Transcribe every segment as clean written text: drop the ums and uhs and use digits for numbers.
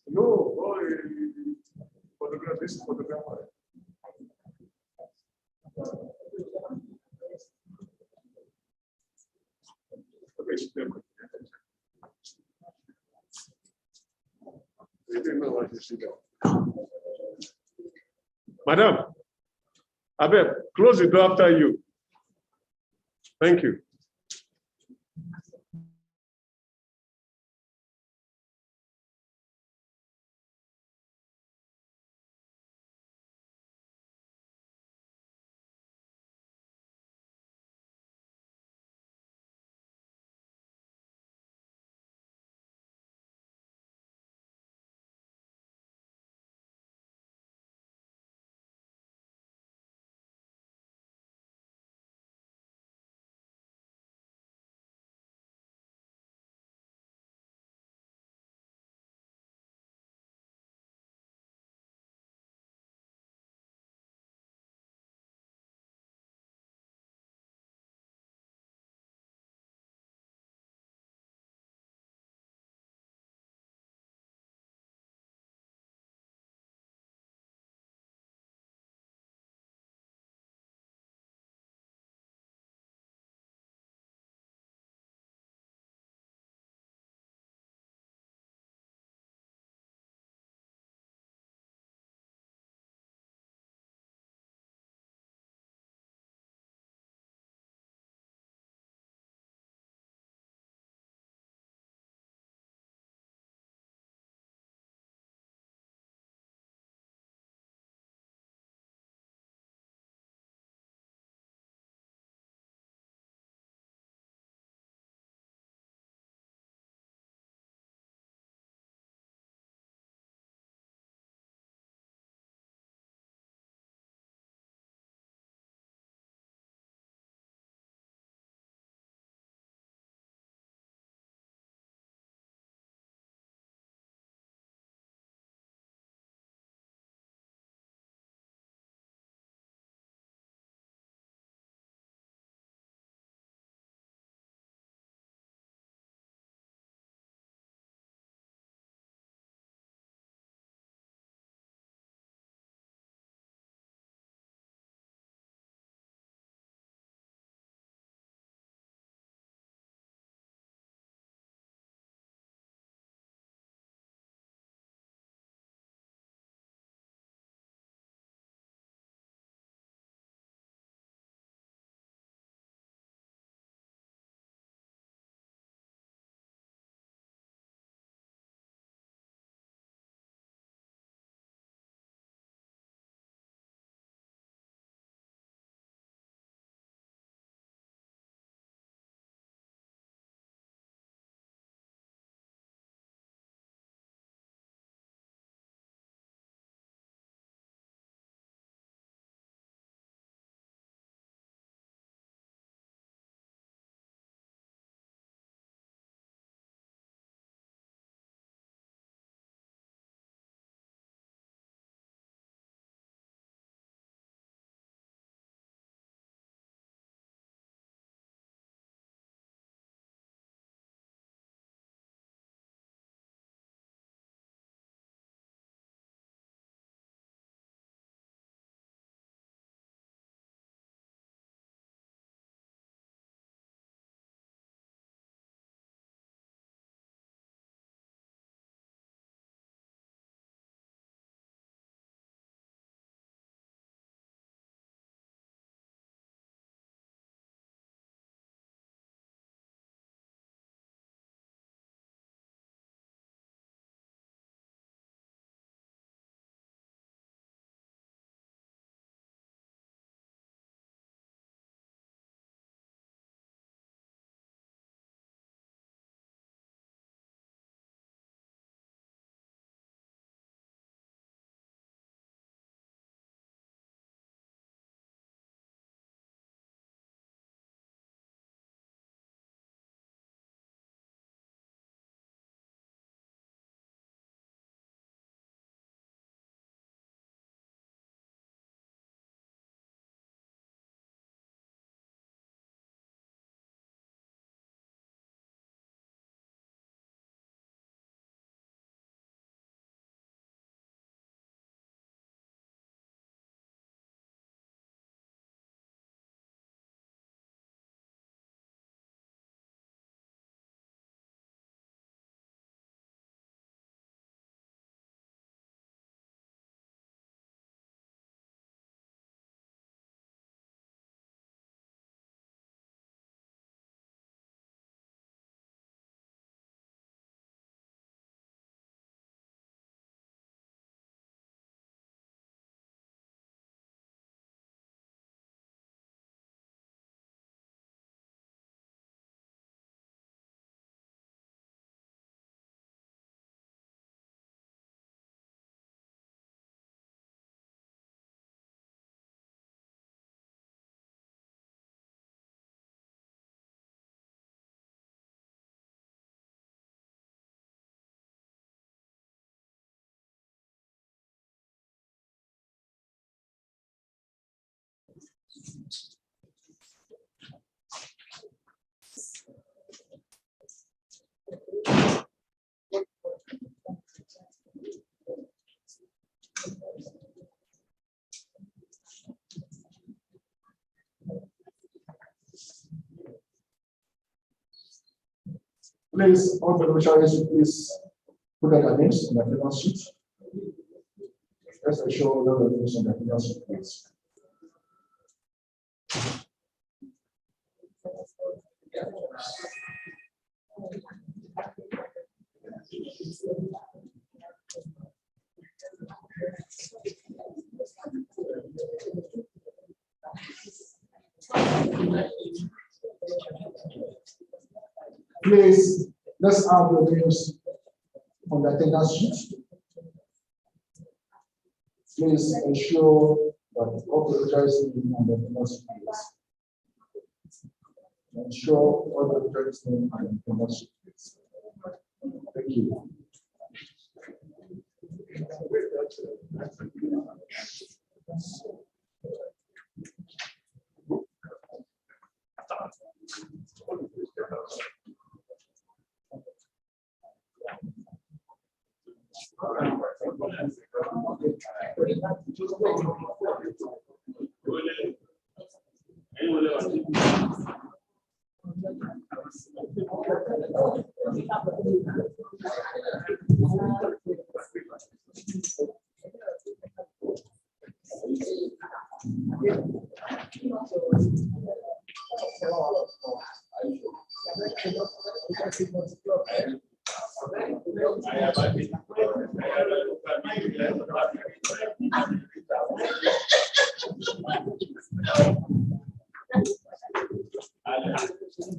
No, photograph this photographer. Madam, Abeb, close the door after you. Thank you. Please, all beneficiaries, please put out their names in the attendance sheet. Let's ensure all the names on the attendance sheet, please. Please, let's have your names on the attendance sheet. Please ensure that all the registrars on the attendance sheet, please. Ensure all the registrars on the attendance sheet, please. Thank you.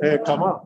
Hey, come on.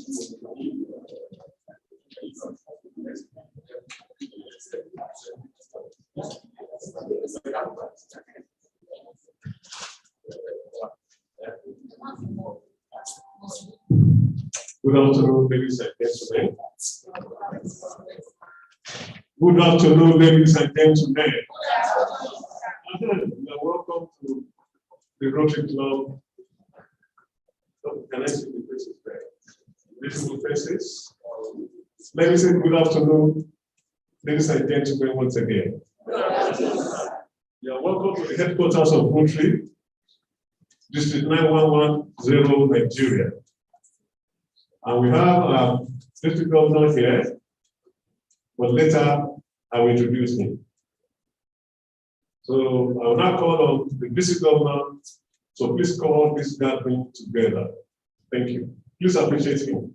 Good afternoon, ladies and gentlemen. Good afternoon, ladies and gentlemen. You are welcome to the Rotary Club. Can I see the faces there? Beautiful faces. Ladies and good afternoon, ladies and gentlemen, once again. You are welcome to the headquarters of Rotary, District 9110, Nigeria. And we have our district governor here, but later I will introduce him. So I will now call on the district governor, so please call this gathering together. Thank you. Please appreciate him.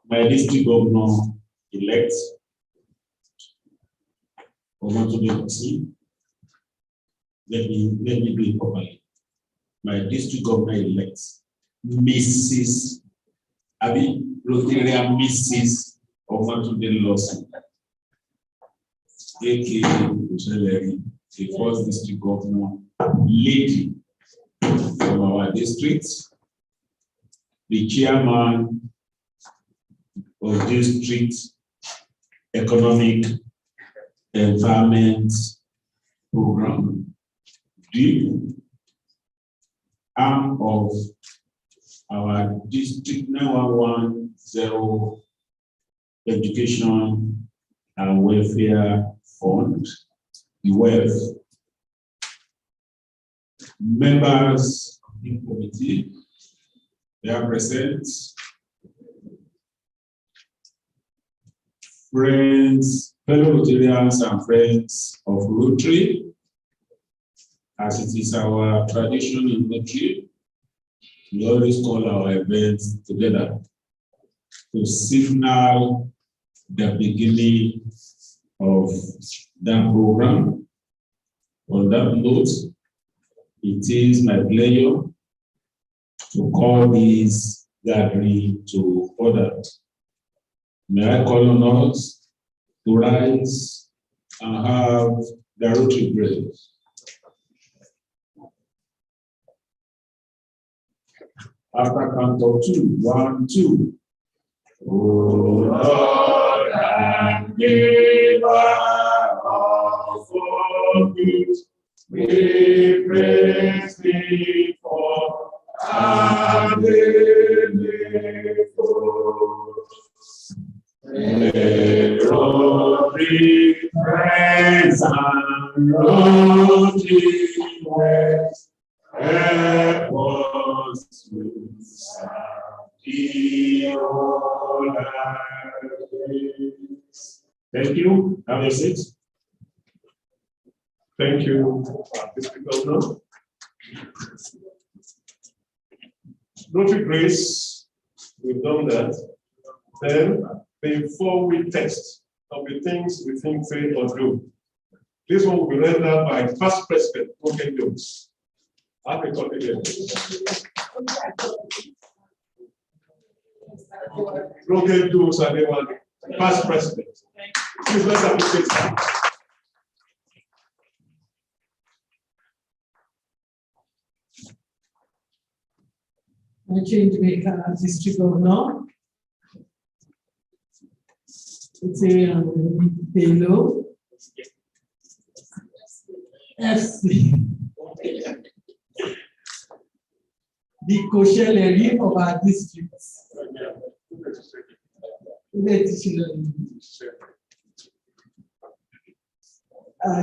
My district governor elect, let me do it properly. My district governor elect, Mrs. Abi Rotarian Mrs. Omatunde Lawson, aka the first district governor lady from our district, the chairman of district economic environment program, DEEP, arm of our district 9110 education and welfare fund, the WELF. Members of the committee, they are present. Friends, fellow Rotarians and friends of Rotary, as it is our tradition in Rotary, we always call our events together to signal the beginning of that program. On that note, it is my pleasure to call this gathering to order. May I call on us to rise and have the Rotary break. After count of 2, 1, 2. O Lord and giver of all good, we praise thee for our daily food. Rotary praise and Rotary ways, help us to serve thee, O Lord. Thank you. Have a seat. Thank you, District Governor. Rotary Grace, we've done that. Then the 4-week test of the things we think, say, or do. This one will be rendered by past President Roger Jones. Happy confidence. Roger Jones and the one past President. Please let's appreciate that. Change maker, district governor. It's a Bello. FC. The Kosheleri of our district.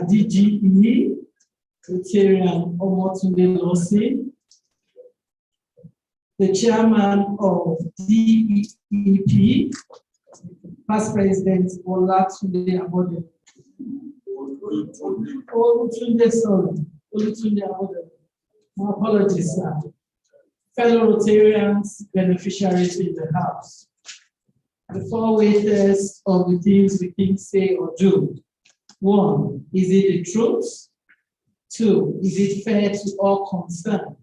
DGE, Rotarian Omotunde Lawson. The chairman of DEP, past president Olatunde Abode. Olutunde, sorry, Olutunde Abode. My apologies, sir. Fellow Rotarians, beneficiaries in the house. The 4 waiters of the things we think, say, or do. 1, is it the truth? 2, is it fair to all concerned?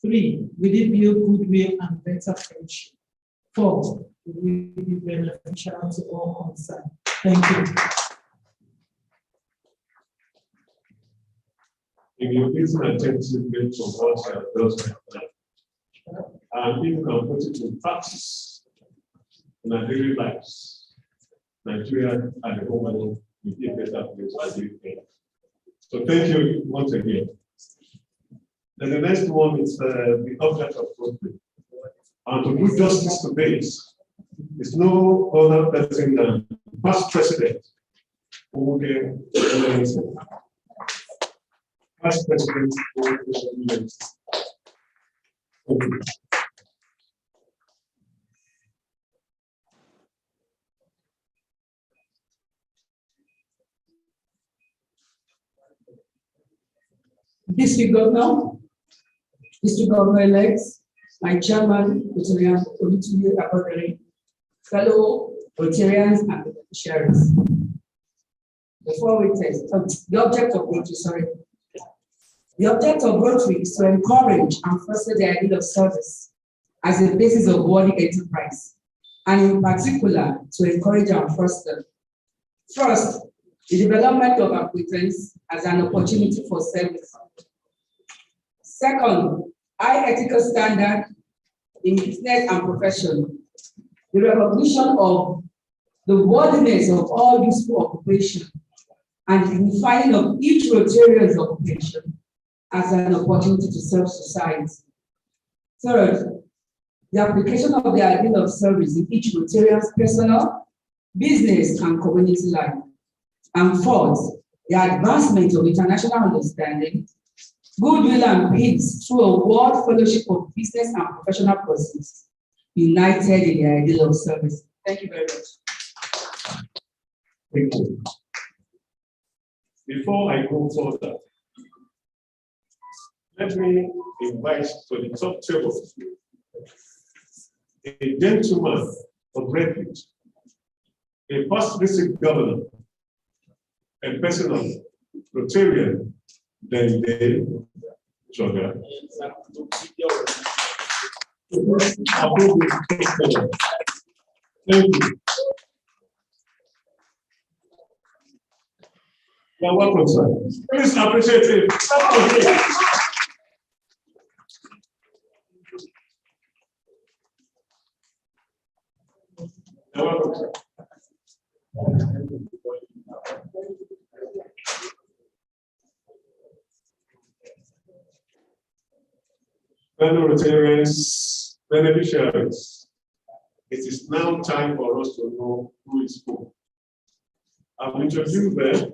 3, will it build goodwill and better friendship? 4, will it be beneficial to all concerned? Thank you. If you listen attentively to what you have just done, and if you can put it in practice in our daily lives, Nigeria and the whole world will be a better place to live in. So thank you once again. Then the next one is the object of Rotary. And to do justice to this, is no other person than past president, Omoge Williamson. Past president, Omoge Williamson. Thank you. District Governor-elect, my chairman, Rotarian Olutunde Abodere, fellow Rotarians and beneficiaries. Before we test, the object of Rotary, The object of Rotary is to encourage and foster the idea of service as a basis of worthy enterprise, and in particular, to encourage and foster. First, the development of acquaintance as an opportunity for service. Second, high ethical standard in business and profession. The recognition of the worthiness of all useful occupation and the defining of each Rotarian's occupation as an opportunity to serve society. Third, the application of the ideal of service in each Rotarian's personal, business, and community life. And fourth, the advancement of international understanding, goodwill, and peace through a world fellowship of business and professional persons united in the ideal of service. Thank you very much. Thank you. Before I go further, let me invite to the top table a gentleman of refuge, a past district governor, a person of Rotarian, Dende Sugar. Thank you. You're welcome, sir. Please appreciate it. You're welcome, sir. Fellow Rotarians, beneficiaries, it is now time for us to know who is who. I've introduced them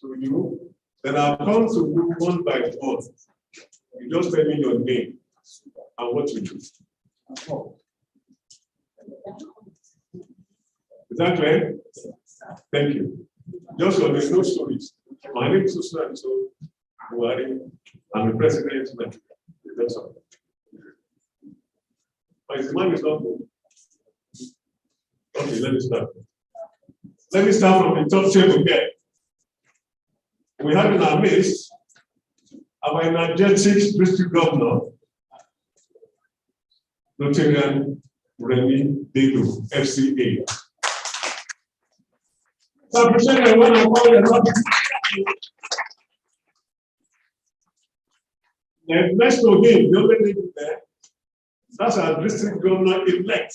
to you, then I'll come to you one by one. You just tell me your name and what you do. Is that clear? Thank you. Just so there's no stories. My name is Usman, so I'm the president of Nigeria. That's all. But the man is not good. Okay, let me start. Let me start from the top table here. We have in our midst our energetic district governor, Rotarian Remy Delu, FCA. So I present I want to call the next to him, the only lady there, that's our district governor elect.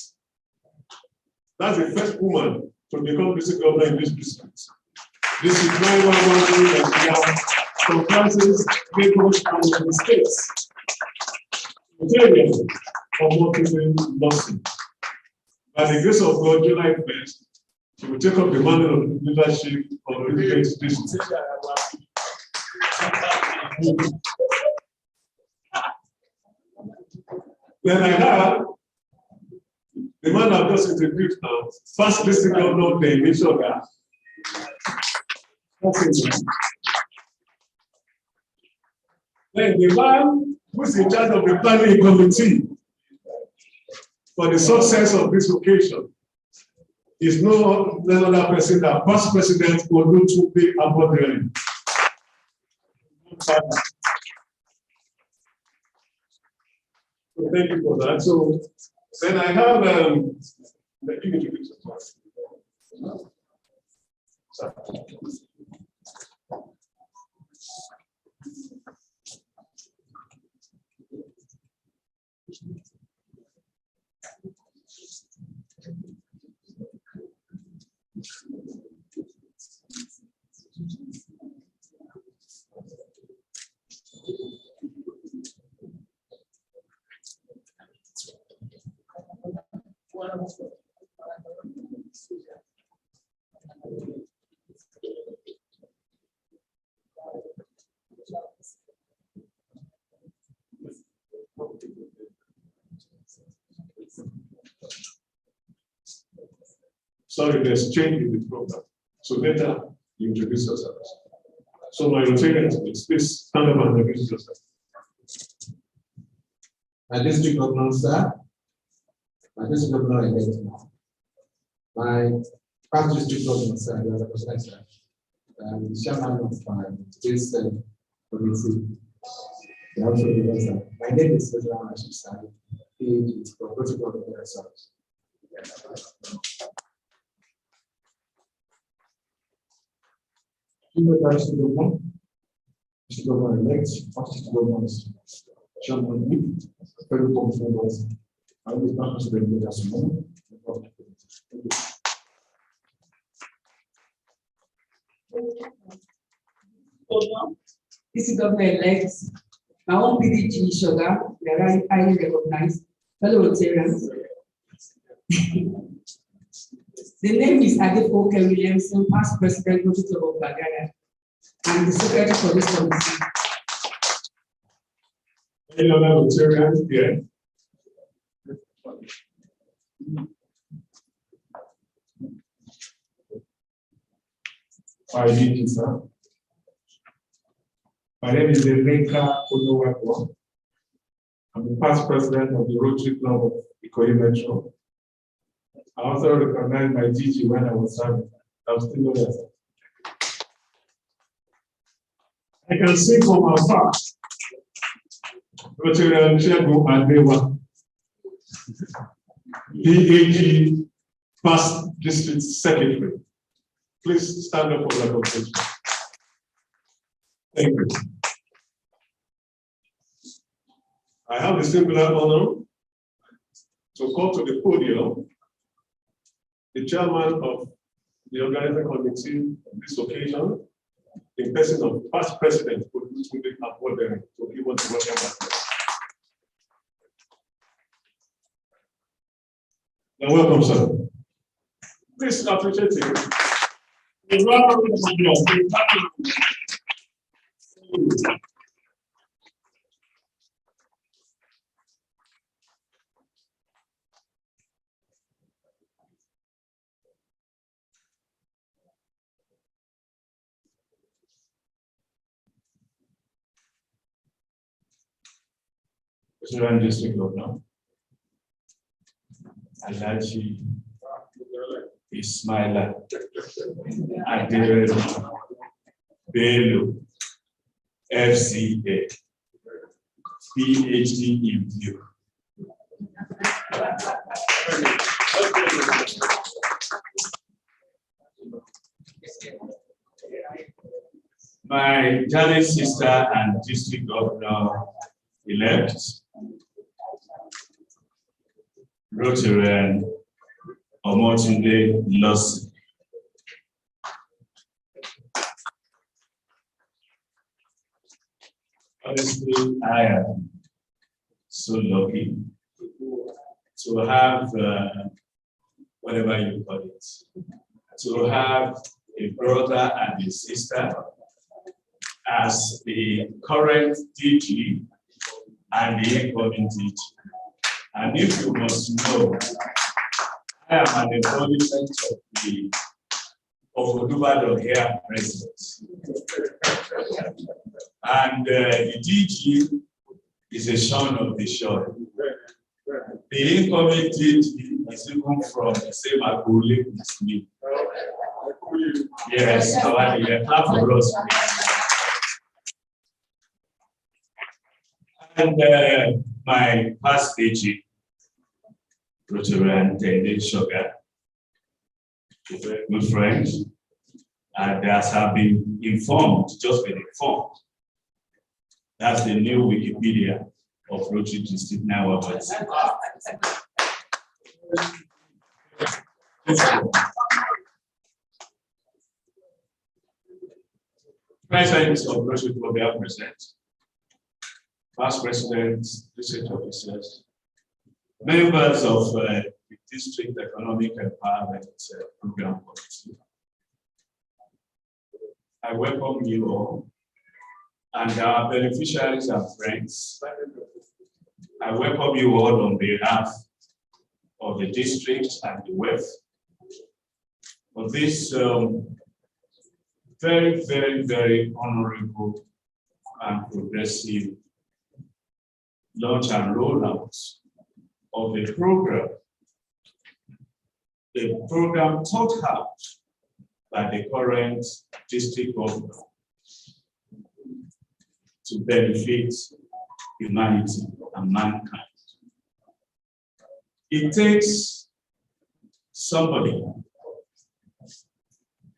That's the first woman to become district governor in this district. This is 911 comprises Lagos and the states. Rotarian for multiple losses. By the grace of God, July 1st, she will take up the mantle of leadership of the district. Then I have the man I've just introduced now, first district governor, Dende Sugar. Then the man who is in charge of the planning committee for the success of this occasion is no other person than past president Olutunde Abodere. So thank you for that. So then I have let me introduce yourself. Sir. Sorry, there's change in the program. So later, you introduce yourselves. So my Rotarians, please stand up and introduce yourself. My district governor, sir. My district governor elect. My past district governor, sir, you are represented. The chairman of this committee. You also represent. My name is Sejla Rashid Sani. He is the protocol of the results. District governor elect, district governor chairman, federal conference. I will be president of this moment. District governor elect, my own PDG Sugar, we are highly recognized, fellow Rotarians. The name is Adepoke Williamson, past president of Bagada, and the secretary for this committee. Any other Rotarians here? My name is, sir. My name is Emeka Onowapo. I'm the past president of the Rotary Club of Ikoyi Metro. I also recognize my DG when I was serving. I'm still there. I can see from afar. Rotarian Shegun Adewa, DAG past district secretary. Please stand up for recognition. Thank you. I have the singular honor to call to the podium the chairman of the organizing committee on this occasion, in person of past president Olutunde Abodere, to give us a welcome address. You're welcome, sir. Please appreciate it. President District Governor, Alhaji Ismaila Aderewa Bello, FCA, PhD in view. My darling sister and district governor elect, Rotarian Omotunde Losi. Honestly, I am so lucky to have, whatever you call it, to have a brother and a sister as the current DG and the incoming DG. And if you must know, I am an embodiment of the Odubadan here president. And the DG is a son of the shore. The incoming DG is even from the same Agule as me. Yes, clap for us. And my past AG, Rotarian Tende Sugar, a very good friend, and as have been informed, just been informed. That's the new Wikipedia of Rotary District now. President of Rotary Global present, past presidents, research officers, members of the District Economic Empowerment Program Committee. I welcome you all and our beneficiaries and friends. I welcome you all on behalf of the district and the WEF for this very, very, very honorable and progressive launch and rollout of a program thought out by the current district governor to benefit humanity and mankind. It takes somebody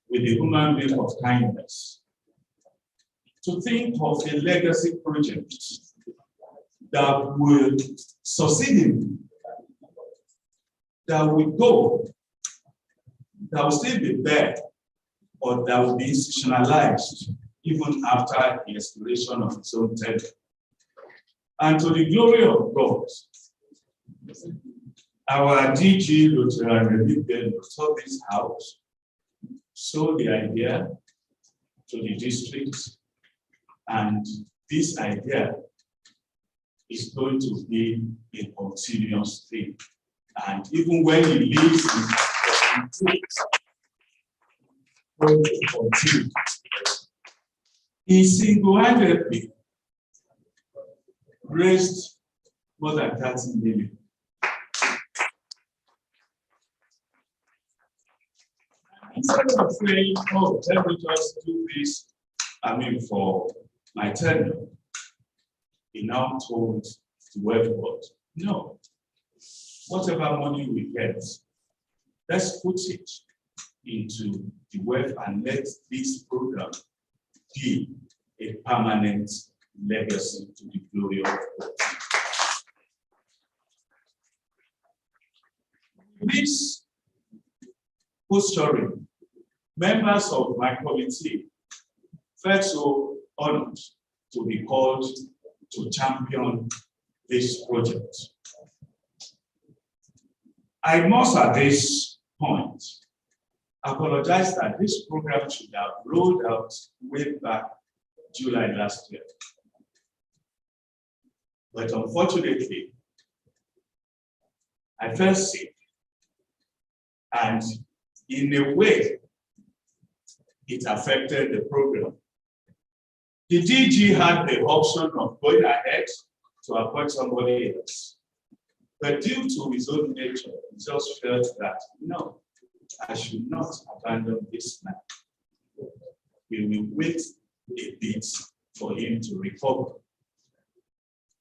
with the human being of kindness to think of a legacy project that will succeed him, that will go, that will still be there, or that will be institutionalized even after the expiration of its own tenure. And to the glory of God, our DG Rotary thought this out, sold the idea to the district, and this idea is going to be a continuous thing. And even when he leaves he single-handedly raised more than 30 million. Instead of saying, oh, let me just do this, for my tenure, he now told the world, no, whatever money we get, let's put it into the web and let this program be a permanent legacy to the glory of God. This posturing, members of my committee felt so honored to be called to champion this project. I must at this point apologize that this program should have rolled out way back July last year. But unfortunately, I fell sick, and in a way, it affected the program. The DG had the option of going ahead to appoint somebody else. But due to his own nature, he just felt that, no, I should not abandon this man. We will wait a bit for him to recover.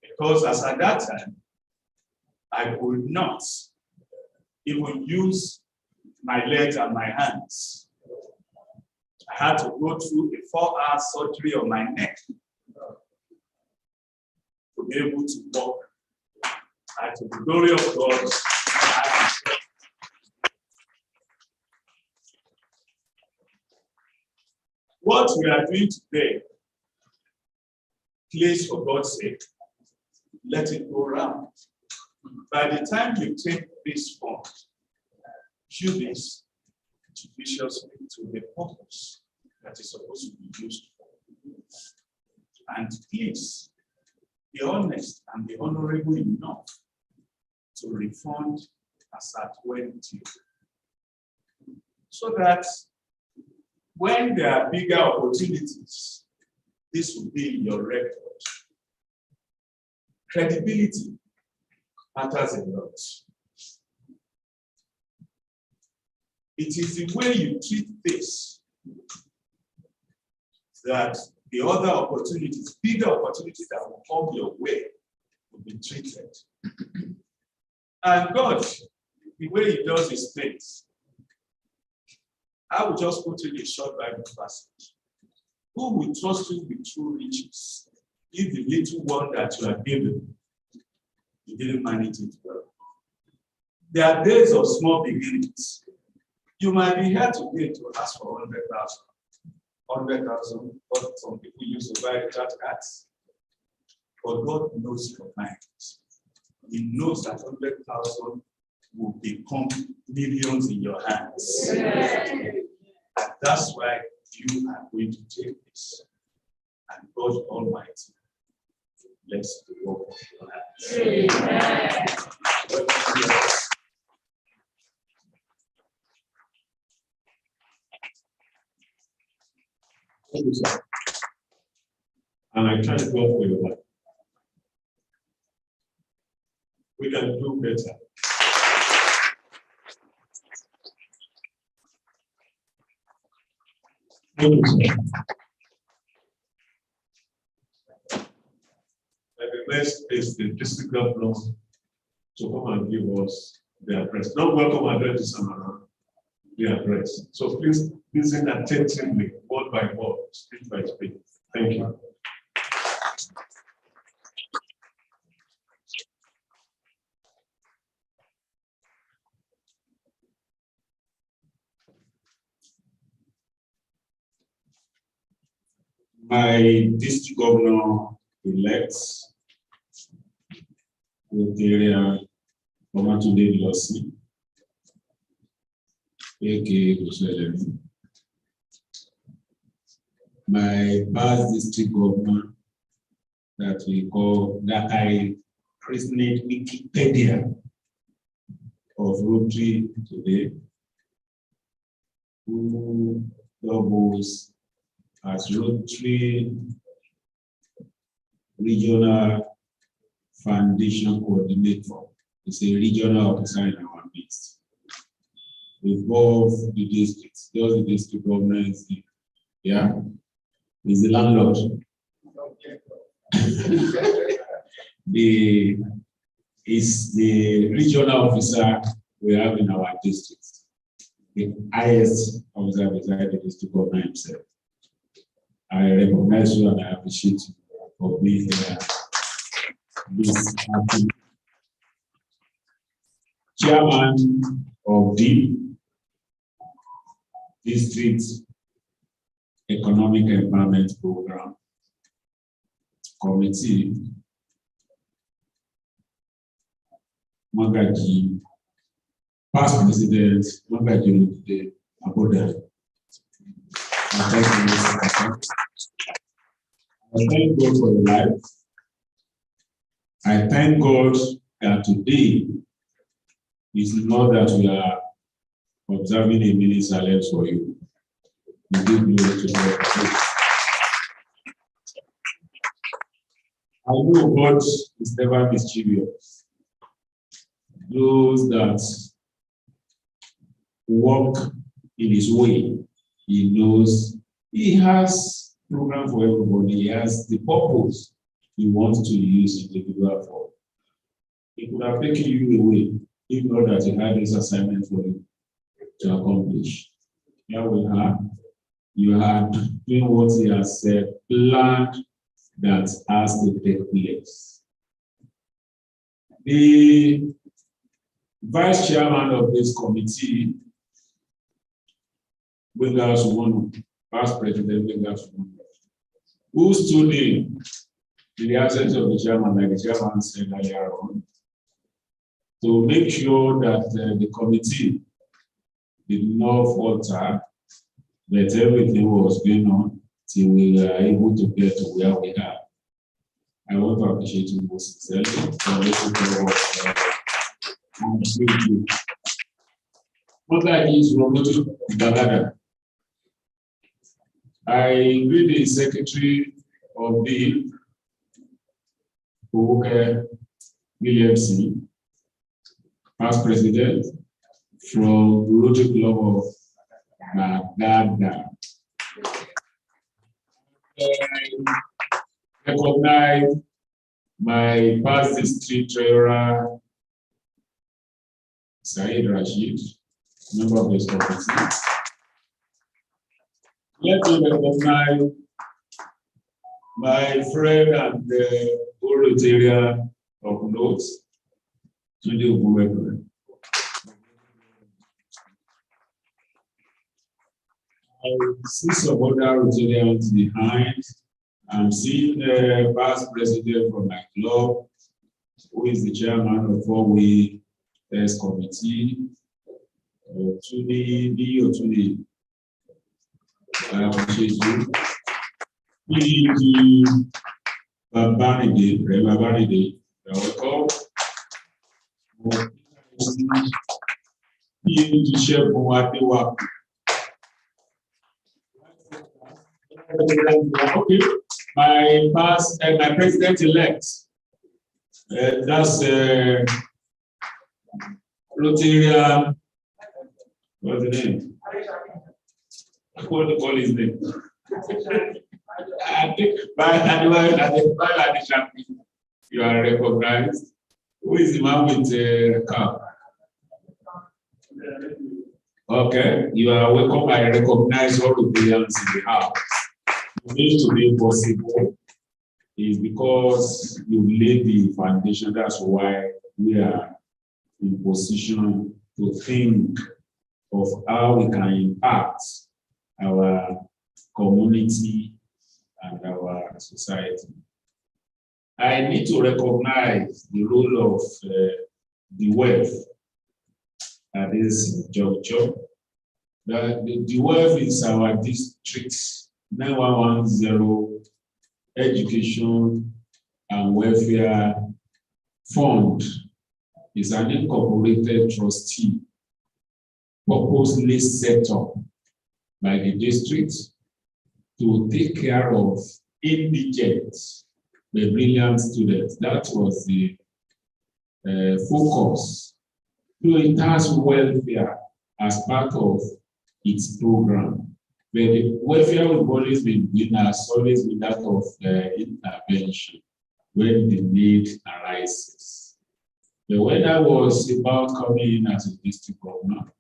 Because as at that time, I could not even use my legs and my hands. I had to go through a 4-hour surgery on my neck to be able to walk. And to the glory of God, what we are doing today, please, for God's sake, let it go round. By the time you take this fund, use this judiciously to the purpose that is supposed to be used for. And please, be honest and be honorable enough to refund as at when due, so that when there are bigger opportunities, this will be in your record. Credibility matters a lot. It is the way you treat this that the other opportunities, bigger opportunities that will come your way, be treated. And God, the way He does His things, I will just put in a short Bible passage. Who will trust you with true riches if the little one that you are given, you didn't manage it well? There are days of small beginnings. You might be here today to ask for 100,000, what some people use to buy recharge cards. But God knows your mind. He knows that 100,000 will become millions in your hands. And that's why you are going to take this. And God Almighty bless the work of your hands. Amen. Thank you, sir. And I thank God for your life. We can do better. Thank you, sir. And the next is the district governor to come and give us the address. Not welcome address to Samara, the address. So please listen attentively, word by word, speech by speech. Thank you. My district governor-elect, Rotarian Omatunde Losi, aka Goswelemi. My past district governor that I christened Wikipedia of Rotary today, who doubles as Rotary Regional Foundation Coordinator. It's a regional officer in our midst. Above the district, just the district governor is the landlord. Is the regional officer we have in our district. The highest officer beside the district governor himself. I recognize you and I appreciate you for being here. This happy chairman of the District Economic Empowerment Program Committee, Magaji, past president, Magaji Aboda. I thank God for your life. I thank God that today is not that we are observing a minute silence for you. We give glory to God. I know God is never mischievous. Those that walk in His way, He knows He has program for everybody. He has the purpose He wants to use individual for. He could have taken you away if not that He had this assignment for you to accomplish. Here we are. You are doing what He has said, planned that has to take place. The vice chairman of this committee, Gbenga Sumonu, past president Gbenga Sumonu, who stood in the absence of the chairman, like the chairman said earlier on, to make sure that the committee did not falter, that everything was going on till we were able to get to where we are. I want to appreciate you most sincerely for listening to us. What I is Roboto Bagada. I greet the secretary of the Owoke Williamson, past president from Rotary Club of Bagada. Recognize my past district treasurer, Said Rashid, member of this committee. Let me recognize my friend and the Rotarian of notes, Tunde Ogunwepe. I see some other Rotarians behind. I'm seeing the past president from my club, who is the chairman of 4-way test committee, Tunde. I appreciate you. Babanide, you're welcome. Okay, my president-elect, that's Rotarian, what's the name? What do you call his name? I think you are recognized. Who is the man with the cap? Okay, you are welcome. I recognize all the Rotarians in the house. It needs to be possible is because you laid the foundation. That's why we are in position to think of how we can impact our community and our society. I need to recognize the role of the WEF at this juncture. The WEF is our district 9110 Education and Welfare Fund. Is an incorporated trustee purposely set up by the district to take care of indigent, the brilliant students. That was the focus. So it has welfare as part of its program. But the welfare will always be always been that of intervention when the need arises. But when I was about coming in as a district governor,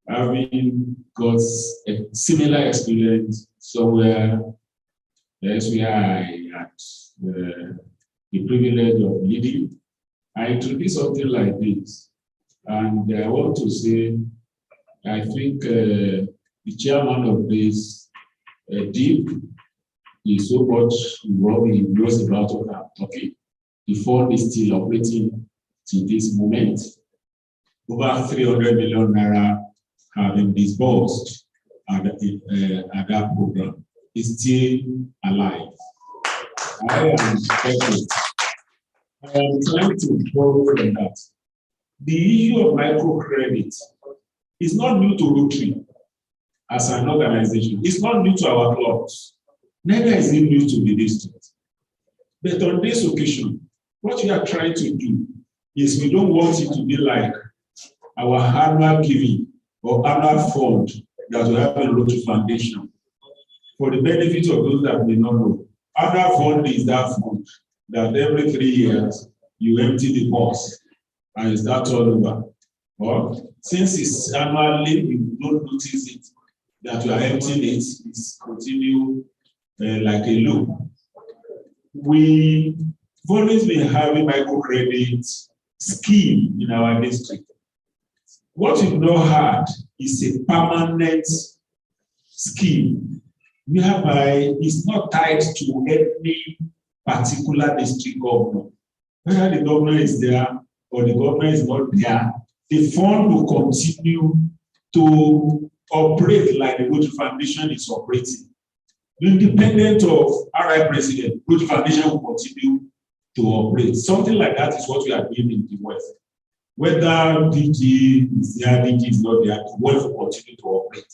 having got a similar experience somewhere else where I had the privilege of leading, I introduced something like this. And I want to say, I think the chairman of this DIP is so much involved, he knows about what I'm talking. The fund is still operating to this moment. Over 300 million naira have been disbursed at that program. It's still alive. I am trying to borrow from that. The issue of microcredit is not new to Rotary as an organization. It's not new to our clubs. Neither is it new to the district. But on this occasion, what we are trying to do is we don't want it to be like our annual giving or annual fund that we have in Rotary Foundation. For the benefit of those that may not know, annual fund is that fund that every 3 years you empty the box and it's that all over. Or since it's annually, you don't notice it, that you are emptying it, it's continue like a loop. We've always been having microcredit scheme in our district. What we've not had is a permanent scheme, whereby it's not tied to any particular district governor. Whether the governor is there or the governor is not there, the fund will continue to operate like the Rotary Foundation is operating. Independent of RI President, Rotary Foundation will continue to operate. Something like that is what we are doing in the West. Whether DG is there, DG is not there, the West will continue to operate.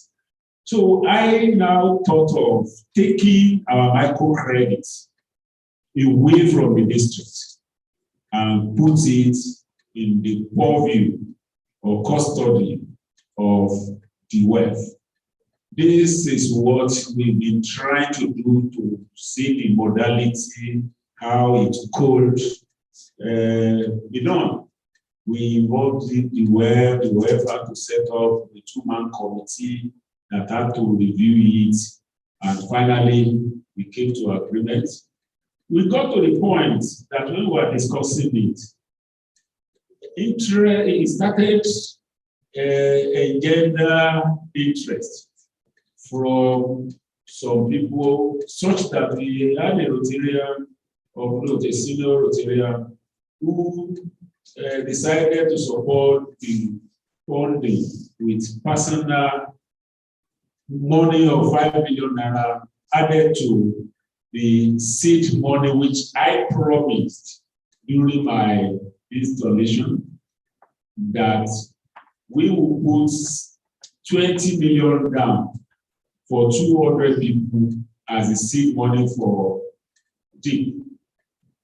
So I now thought of taking our microcredits away from the district and put it in the purview or custody of the wealth. This is what we've been trying to do to see the modality, how it could be done. We involved the WEF had to set up a two-man committee that had to review it, and finally we came to agreement. We got to the point that when we were discussing it, it started engender interest from some people, such that we had a Rotarian, or not a senior Rotarian, who decided to support the funding with personal money of 5 million naira added to the seed money which I promised during my installation, that we will put 20 million down for 200 people as a seed money for DEEP.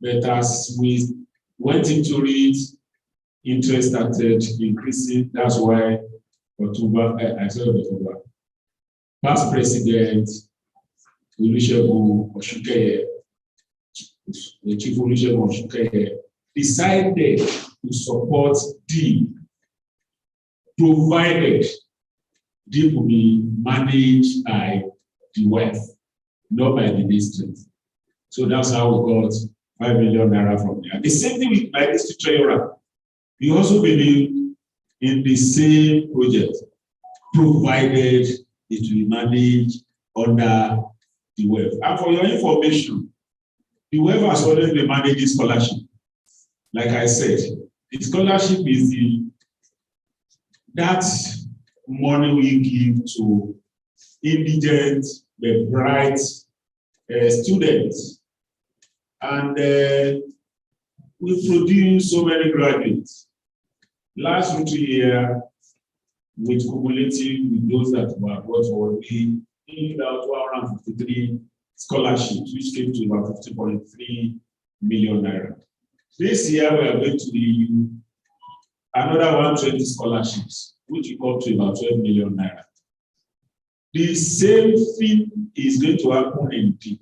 But as we went into it, interest started increasing. That's why October, I said October, past president Olusegun Osunkeye, the Chief Olusegun Osunkeye, decided to support DEEP, provided DEEP will be managed by the WEF, not by the district. So that's how we got 5 million naira from there. The same thing with my district treasurer. We also believe in the same project, provided it will be managed under the WEF. And for your information, the WEF has always been managing scholarship. Like I said, the scholarship is that money we give to indigent, the bright students. And we produce so many graduates. Last year, with cumulative, with those that were brought forward, we gave out 253 scholarships, which came to about 50.3 million naira. This year, we are going to do another 120 scholarships, which will come to about 12 million naira. The same thing is going to happen in DEEP.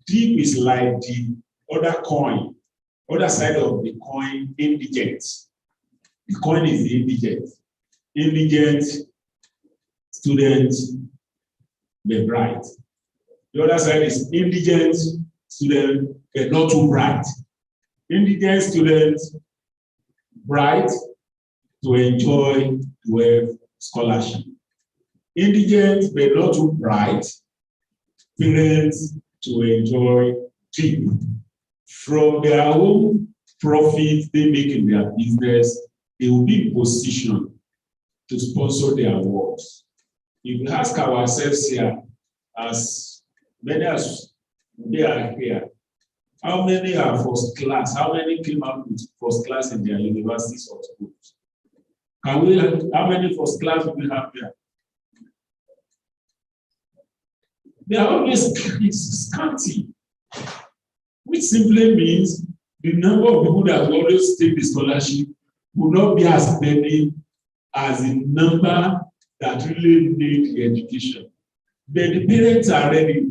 DEEP is like the other coin, other side of the coin, indigent. The coin is the indigent. Indigent students, they're bright. The other side is indigent students, they're not too bright. Indigent students, bright to enjoy WEF scholarship. Indigent, but not too bright, parents to enjoy DEEP. From their own profit they make in their business, they will be in position to sponsor their awards. If we ask ourselves here, as many as they are here, how many are first class? How many came out with first class in their universities or schools? Can we? How many first class do we have here? They are always scanty, which simply means the number of people that will always take the scholarship will not be as many as the number that really need the education. But the parents are ready.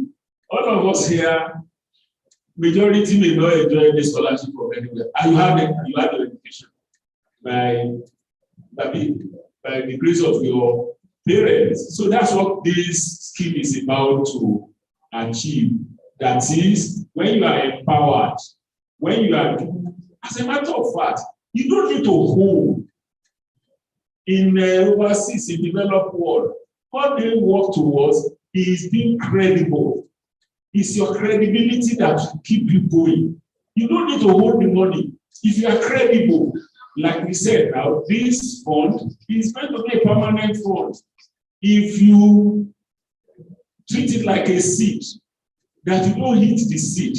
All of us here, majority may not enjoy any scholarship from anywhere. And you have the education by the grace of your parents. So that's what this scheme is about to achieve. That is, when you are empowered, when you are, as a matter of fact, you don't need to hold in overseas, in developed world. What they work towards is being credible. It's your credibility that will keep you going. You don't need to hold the money. If you are credible, like we said, now this fund is going to be a permanent fund. If you treat it like a seed, that you don't eat the seed,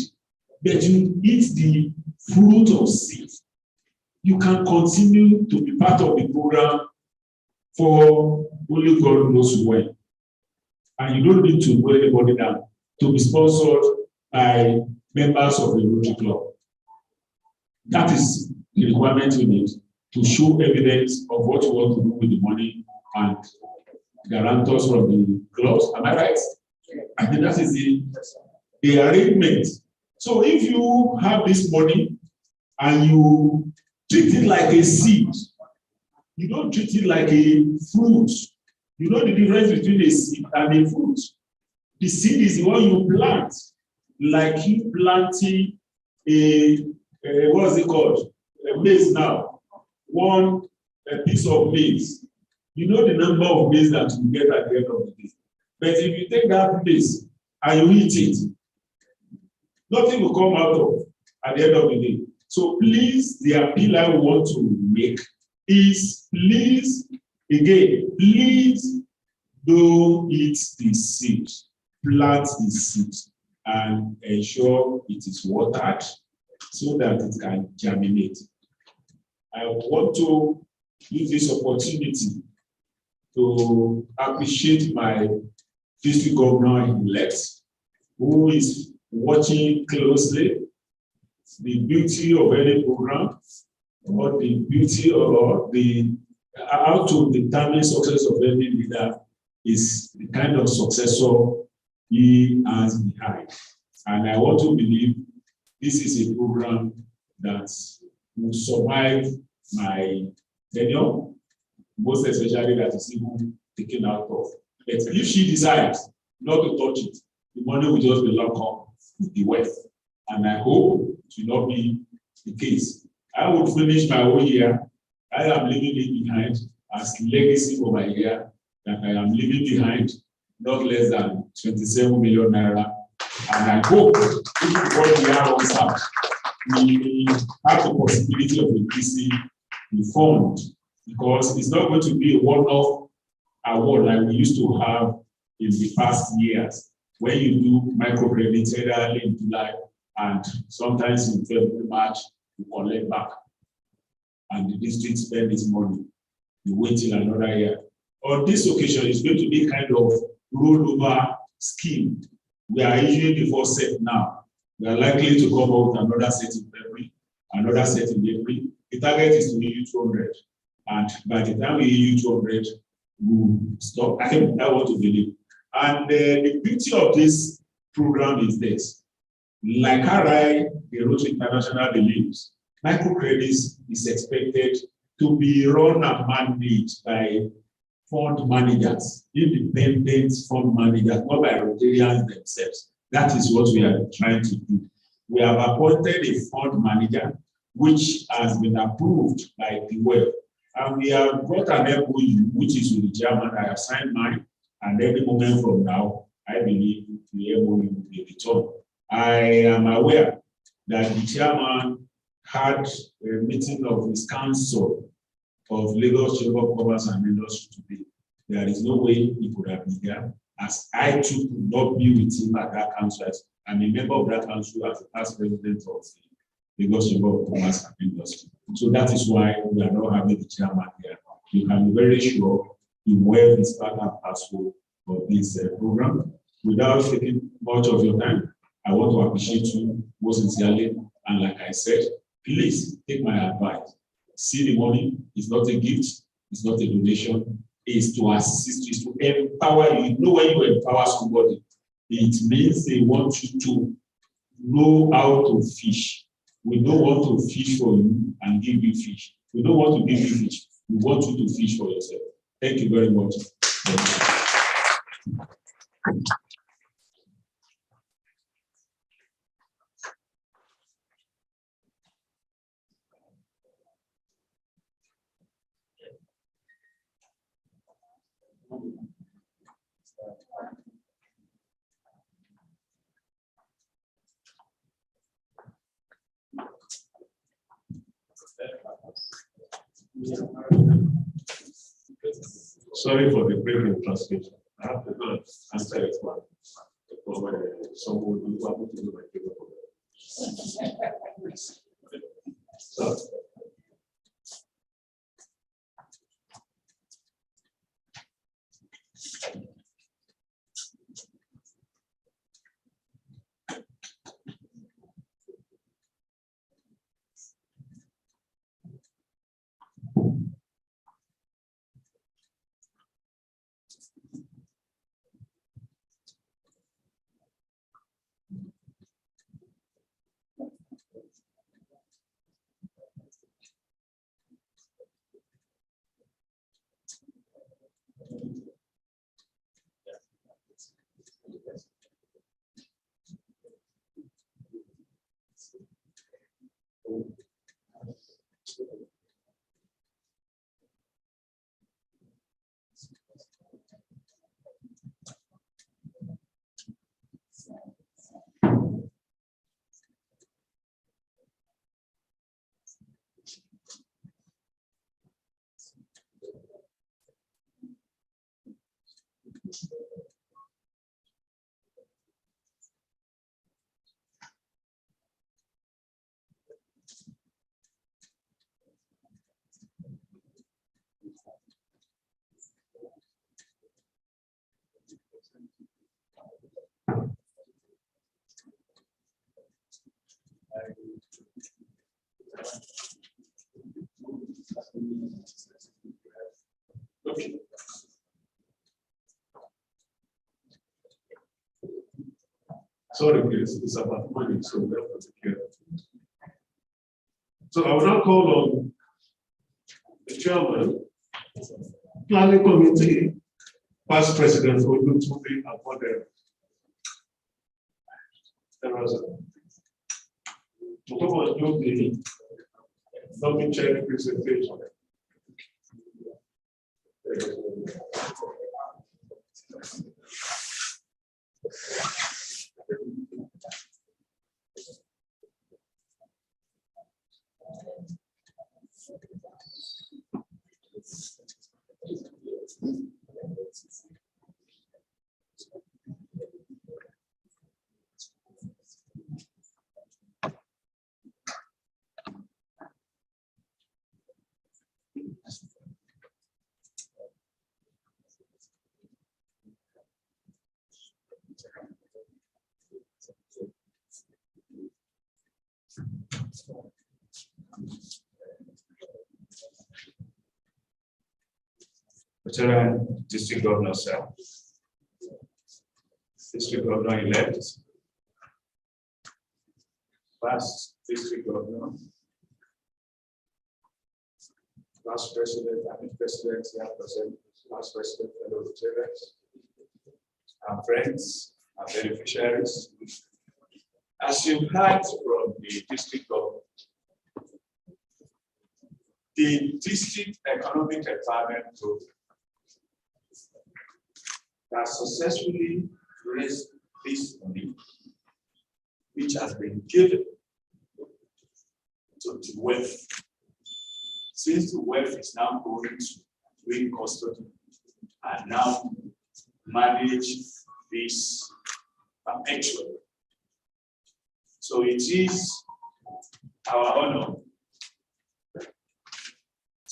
but you eat the fruit of seed, you can continue to be part of the program for only God knows when. And you don't need to weigh anybody down to be sponsored by members of the Rotary Club. That is the requirement we need to show evidence of what you want to do with the money and guarantors from the clubs. Am I right? I think that is the arrangement So if you have this money and you treat it like a seed, you don't treat it like a fruit. You know the difference between a seed and a fruit. The seed is the one you plant, like you planting what's it called? A maize now. A piece of maize. You know the number of maize that you get at the end of the day. But if you take that maize and you eat it, nothing will come out of at the end of the day. So please, the appeal I want to make is please don't eat the seed. Plant the seed and ensure it is watered so that it can germinate. I want to use this opportunity to appreciate my district governor-elect who is watching closely the beauty of any program or the beauty or how to determine success of any leader is the kind of successor he has behind. And I want to believe this is a program that will survive my tenure, most especially that is even taken out of. But if she decides not to touch it, the money will just be locked up with the wealth. And I hope it will not be the case. I will finish my whole year. I am leaving it behind as legacy for my year that I am leaving behind not less than 27 million naira. And I hope if what we are on out, we have the possibility of increasing the fund because it's not going to be a one-off award like we used to have in the past years when you do microcredit early in July and sometimes in February, March, you collect back and the district spend its money. You wait till another year. On this occasion, it's going to be kind of rollover scheme. We are issuing the first set now. We are likely to come out with another set in February, another set in April. The target is to issue 200. And by the time we issue 200, we'll stop. I want to believe. And the beauty of this program is this. Like RI, the Rotary International believes, microcredits is expected to be run and managed by fund managers, independent fund managers, not by Rotarians themselves. That is what we are trying to do. We have appointed a fund manager, which has been approved by the WEF. And we have brought an MOU, which is with the chairman. I have signed mine, and every moment from now, I believe the MOU will be returned. I am aware that the chairman had a meeting of his council of Lagos Chamber of Commerce and Industry today. There is no way he could have been there, as I too could not be with him at that council. I'm a member of that council as the past president of the Lagos Chamber of Commerce and Industry. So that is why we are not having the chairman here. You can be very sure the WEF is part and parcel of this program. Without taking much of your time, I want to appreciate you most sincerely. And like I said, please take my advice. See the money, it's not a gift, it's not a donation, it's to assist you, to empower you. You know, when you empower somebody, it means they want you to know how to fish. We don't want to fish for you and give you fish. We don't want to give you fish. We want you to fish for yourself. Thank you very much. Sorry for the brief translation. I have to go and answer it one. Someone will be able to do my paper. So, Okay. Sorry, please, it's about money, so we have to take care of it. So I will now call on the chairman, planning committee, past president Olutunde Abode. There was a double check presentation. Veteran District Governor, sir. District Governor elect. Past District Governor. Past President, President, Past President, fellow veterans, our friends, our beneficiaries. As you heard from the District Governor, the District Economic Empowerment Program has successfully raised this money, which has been given to the wealth. Since the wealth is now going to win custody and now manage this perpetually. So it is our honor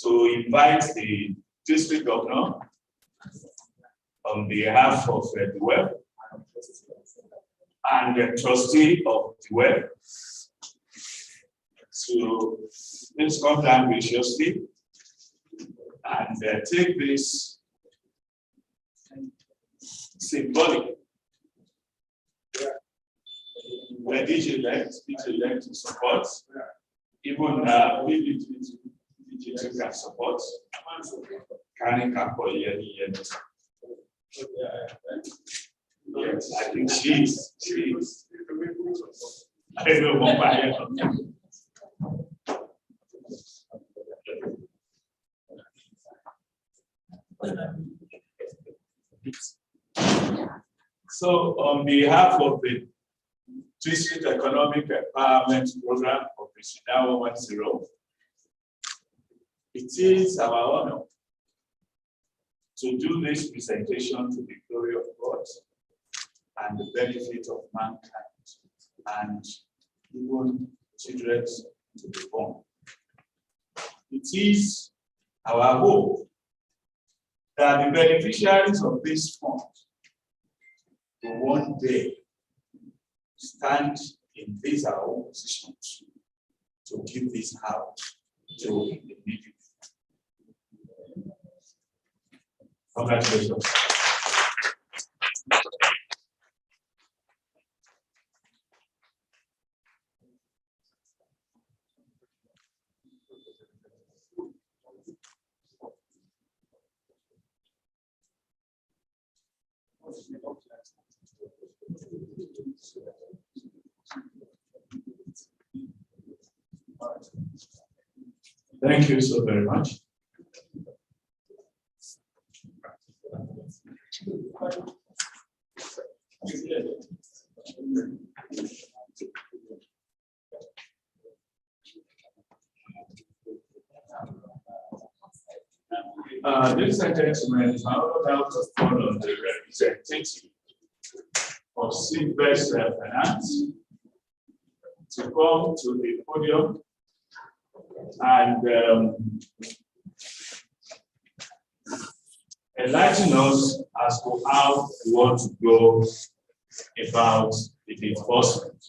to invite the district governor on behalf of the WEF and the trustee of the WEF to please come down graciously and take this symbolic where elect to support, even digital can support. Yes, I think she is. I don't know what. So, on behalf of the District Economic Empowerment Program of Priscilla 110, it is our honor to do this presentation to the glory of God and the benefit of mankind and even children to be born. It is our hope that the beneficiaries of this fund will one day stand in this our own position to give this out to the needy. Congratulations. Thank you so very much. Ladies and gentlemen, I would like to call on the representative of Seedbest Finance to come to the podium and enlighten us as to how we want to go about the enforcement.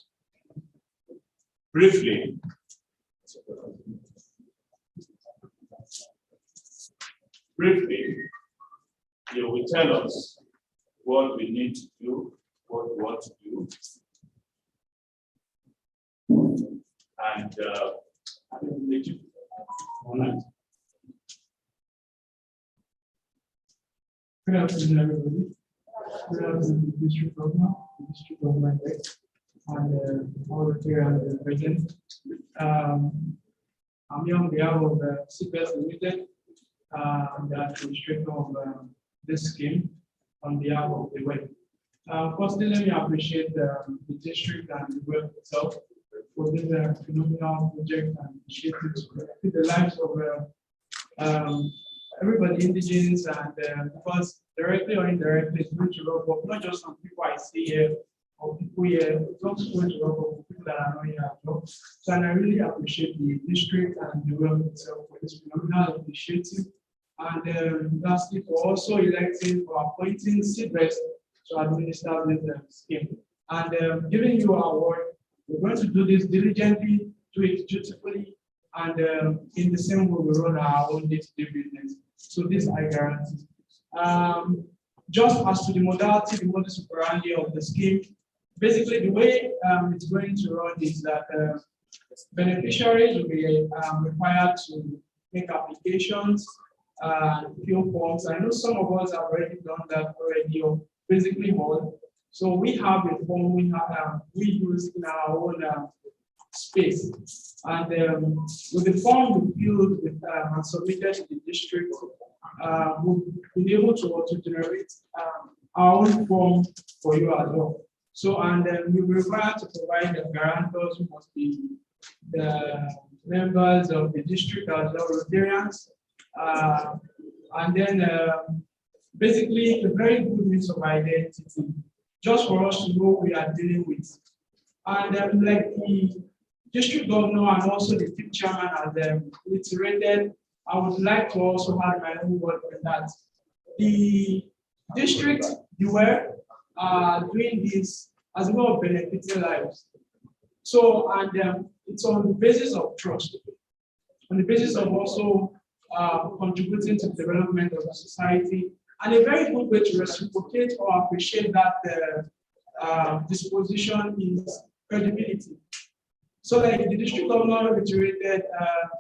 Briefly, Briefly, you will tell us what we need to do, what we want to do. And Good afternoon, everybody. Good afternoon, District Governor, District Government, and all the here and the present. I'm here on behalf of CPS Limited, the administrator of this scheme on behalf of the web. Firstly, let me appreciate the district and the web itself for this phenomenal project and initiative to benefit the lives of everybody, indigenous and because directly or indirectly, it's going to rub off not just on people I see here or people here, it's also going to rub off people that are not here as well. So, and I really appreciate the district and the world itself for this phenomenal initiative. And lastly, for also electing or appointing CBEST to administer this scheme. And giving you our word, we're going to do this diligently, do it dutifully, and in the same way we run our own day-to-day business. So this I guarantee. Just as to the modality, the modus operandi of the scheme, basically the way it's going to run is that beneficiaries will be required to make applications, fill forms. I know some of us have already done that already, or basically all. So we have a form we use in our own space. And with the form we filled with and submitted to the district, we've been able to generate our own form for you as well. So, and we require to provide the guarantors who must be the members of the district as well, Rotarians. And then basically a very good means of identity, just for us to know what we are dealing with. And like the district governor and also the chief chairman has reiterated, I would like to also have my own word on that. The district, you were doing this as well, benefiting lives. So, and it's on the basis of trust, on the basis of also contributing to the development of the society, and a very good way to reciprocate or appreciate that disposition is credibility. So, like the district governor reiterated,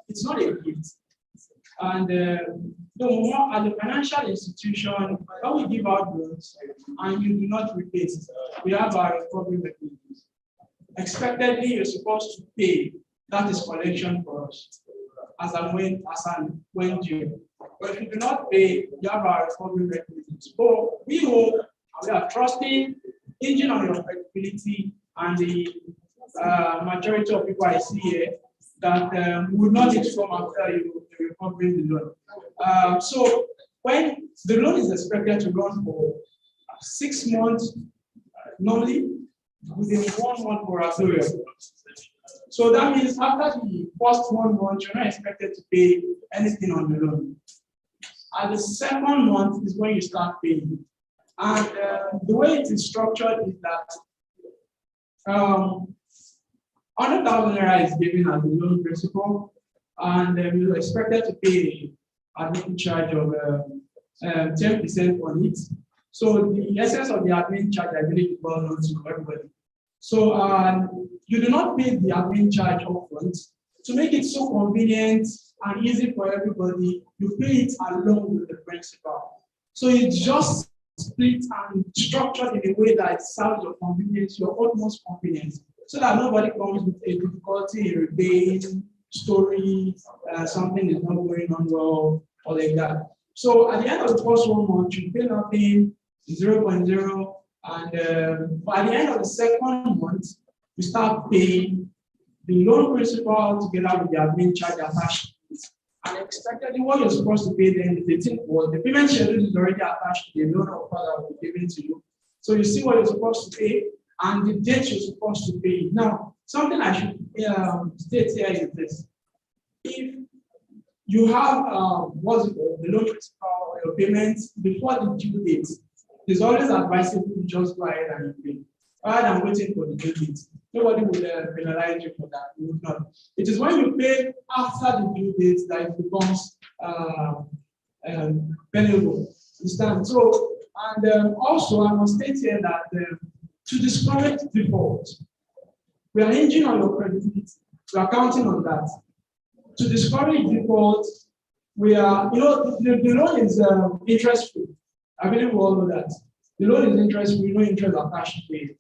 it's not a gift. And the more as a financial institution, when we give out loans and you do not repay it, we have our recovery mechanisms. Expectedly, you're supposed to pay. That is collection for us, as and when due. But if you do not pay, you have our recovery mechanisms. But we hope, and we are trusting, hinging on your credibility and the majority of people I see here, that we will not need to come after you recovering the loan. So when the loan is expected to run for 6 months, normally within 1 month moratorium. So that means after the first 1 month, you're not expected to pay anything on the loan. At the second month is when you start paying. And the way it is structured is that 100,000 naira is given as the loan principal, and you're expected to pay admin charge of 10% on it. So the essence of the admin charge, I believe, is well known to everybody. So you do not pay the admin charge upfront. To make it so convenient and easy for everybody, you pay it along with the principal. So it's just split and structured in a way that serves your convenience, your utmost convenience, so that nobody comes with a difficulty in repaying story, something is not going on well, or like that. So at the end of the first 1 month, you pay nothing, 0.0, and by the end of the second month, you start paying the loan principal together with the admin charge attached. And expectedly, what you're supposed to pay then is the thing was the payment schedule is already attached to the loan offer that will be given to you. So you see what you're supposed to pay and the date you're supposed to pay. Now, something I should state here is this: if you have what's it called, the loan principal or your payments before the due date, it's always advisable to just go ahead and pay rather than waiting for the due date. Nobody will penalize you for that. You would not. It is when you pay after the due date that it becomes payable. Understand? So, and also I must state here that to discourage default, we are hinging on your credibility. We are counting on that. To discourage default, we are, the loan is interest free. I believe we all know that. The loan is interest free, no interest attached to it.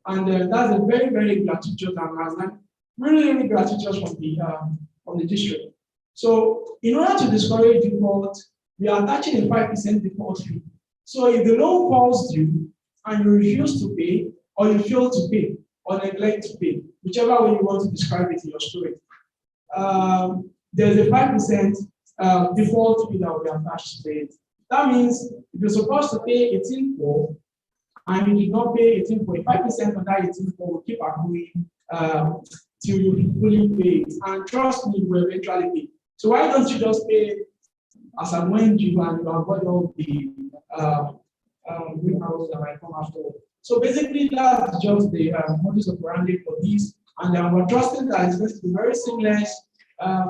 And that's a very, very gratuitous and really, really gratuitous from the district. So in order to discourage default, we are attaching a 5% default fee. So if the loan falls due and you refuse to pay, or you fail to pay, or neglect to pay, whichever way you want to describe it in your story, there's a 5% default fee that will be attached to it. That means if you're supposed to pay 18.4 and you did not pay 18.5% of that 18.4 will keep accruing till you fully pay it. And trust me, you will eventually pay. So why don't you just pay as and when you and you avoid all the greenhouses that might come after? So basically, that's just the modus operandi for this. And we're trusting that it's going to be very seamless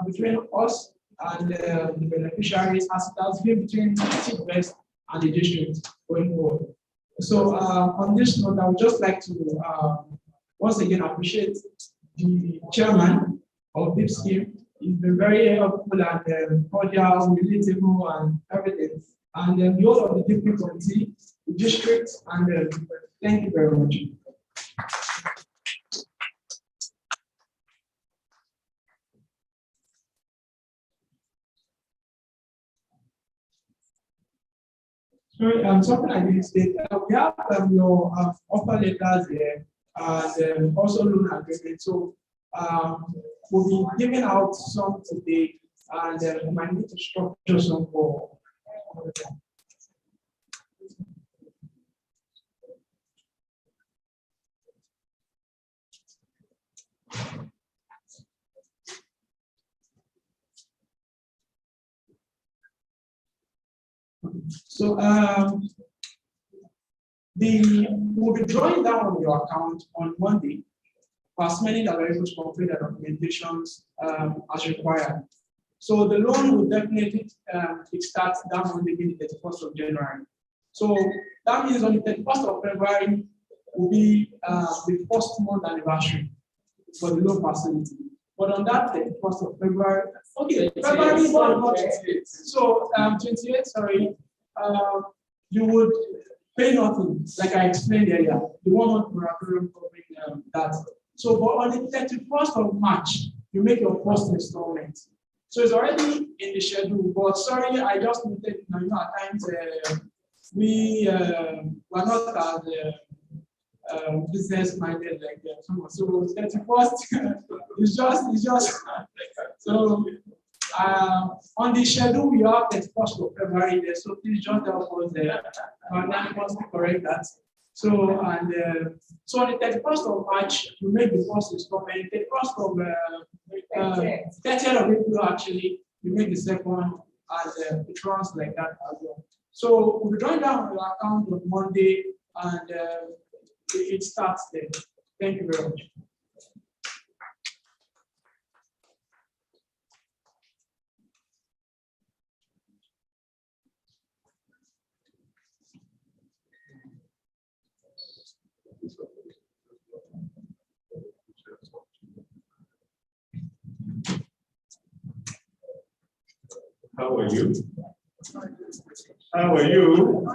between us and the beneficiaries, as it has been between West and the district going forward. So on this note, I would just like to once again appreciate the chairman of this scheme. He's been very helpful and cordial, relatable, and everything. And the whole of the district committee, the district, and thank you very much. Sorry, something I didn't state. We have your offer letters here and also loan agreement. So we'll be giving out some today, and we might need to structure some for. So we'll be drawing down on your account on Monday for as many that are able to complete the documentations as required. So the loan will definitely it starts that Monday, being the 31st of January. So that means on the 31st of February will be the first month anniversary for the loan facility. But on that 31st of February, okay, February 28. So 28, sorry, you would pay nothing, like I explained earlier. The 1 month moratorium covering that. So, but on the 31st of March, you make your first installment. So it's already in the schedule. But sorry, I just noted. At times we are not as business minded like someone. So 31st is just so. On the schedule, we have 31st of February there, so please just help us there. To correct that. So, and so on the 31st of March, we make the first installment. 31st of 30th of April, actually, we make the second, and it runs like that as well. So we'll be drawing down on your account on Monday, and it starts there. Thank you very much. How are you? How are you?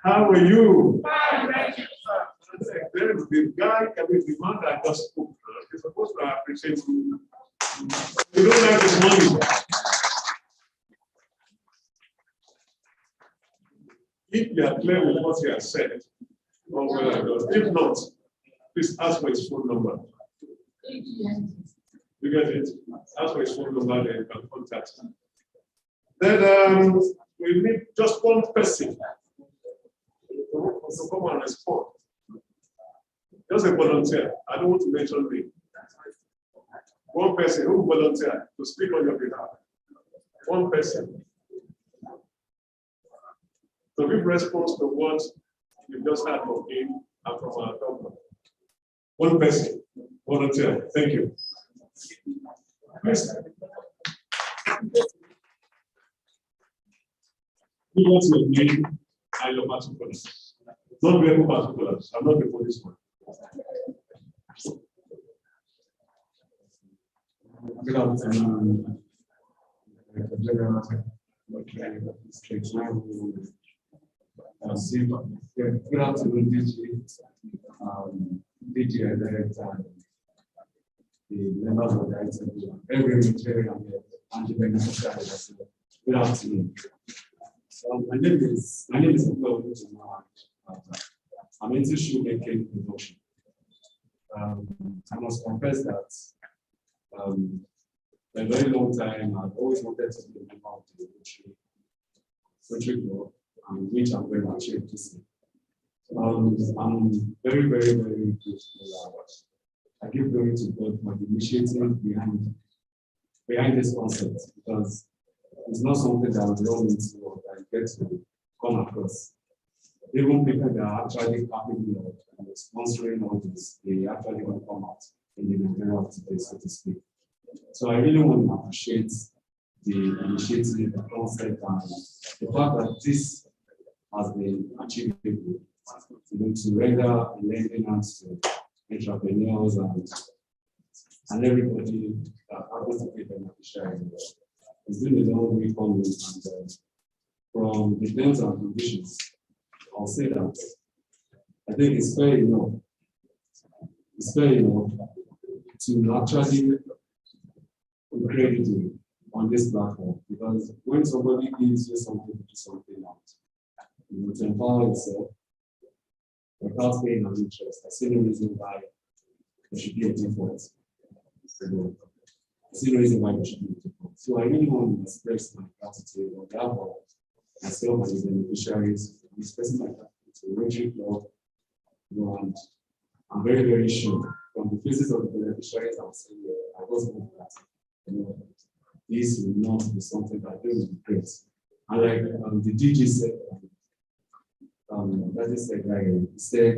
How are you? There is the guy, the man that just spoke. You're supposed to appreciate you. You don't like his money. If you are clear with what he has said, if not, please ask for his phone number. You get it? Ask for his phone number, then you can contact him. Then we need just one person to come and respond. Just a volunteer. I don't want to mention me. One person who volunteer to speak on your behalf. One person. To give response to what you just heard from him and from our government. One person, volunteer. Thank you. Who wants your name and your particulars? Not very particulars. I'm not the policeman. Good afternoon. General, good afternoon, DG Elect, and the members of the ITB, every material and the beneficiaries. Good afternoon. So my name is I'm into sugarcane production. I must confess that for a very long time I've always wanted to be a member of the Rotary Club, which I'm going to achieve this year. I'm very, very, very grateful. I give glory to God for the initiative behind this concept, because it's not something that we all need to know, that I get to come across. Even people that are actually capable of sponsoring all this, they actually want to come out in the Nigeria of today, so to speak. So I really want to appreciate the initiative, the concept, and the fact that this has been achievable, to render lending hands to entrepreneurs and everybody that happens to be beneficiary. It's been a long way coming, and from the terms and conditions, I'll say that I think it's fair enough. It's fair enough to actually credit you on this platform, because when somebody gives you something to do something out, to empower yourself without paying an interest, I see no reason why there should be a difference. I see no reason why there should be a difference. So I really want to express my gratitude on behalf of myself and the beneficiaries, expressing my gratitude to Rotary Club, and I'm very, very sure from the faces of the beneficiaries I'm seeing here, I was know that this will not be something that they will regret. And like the DG said, that is like he said,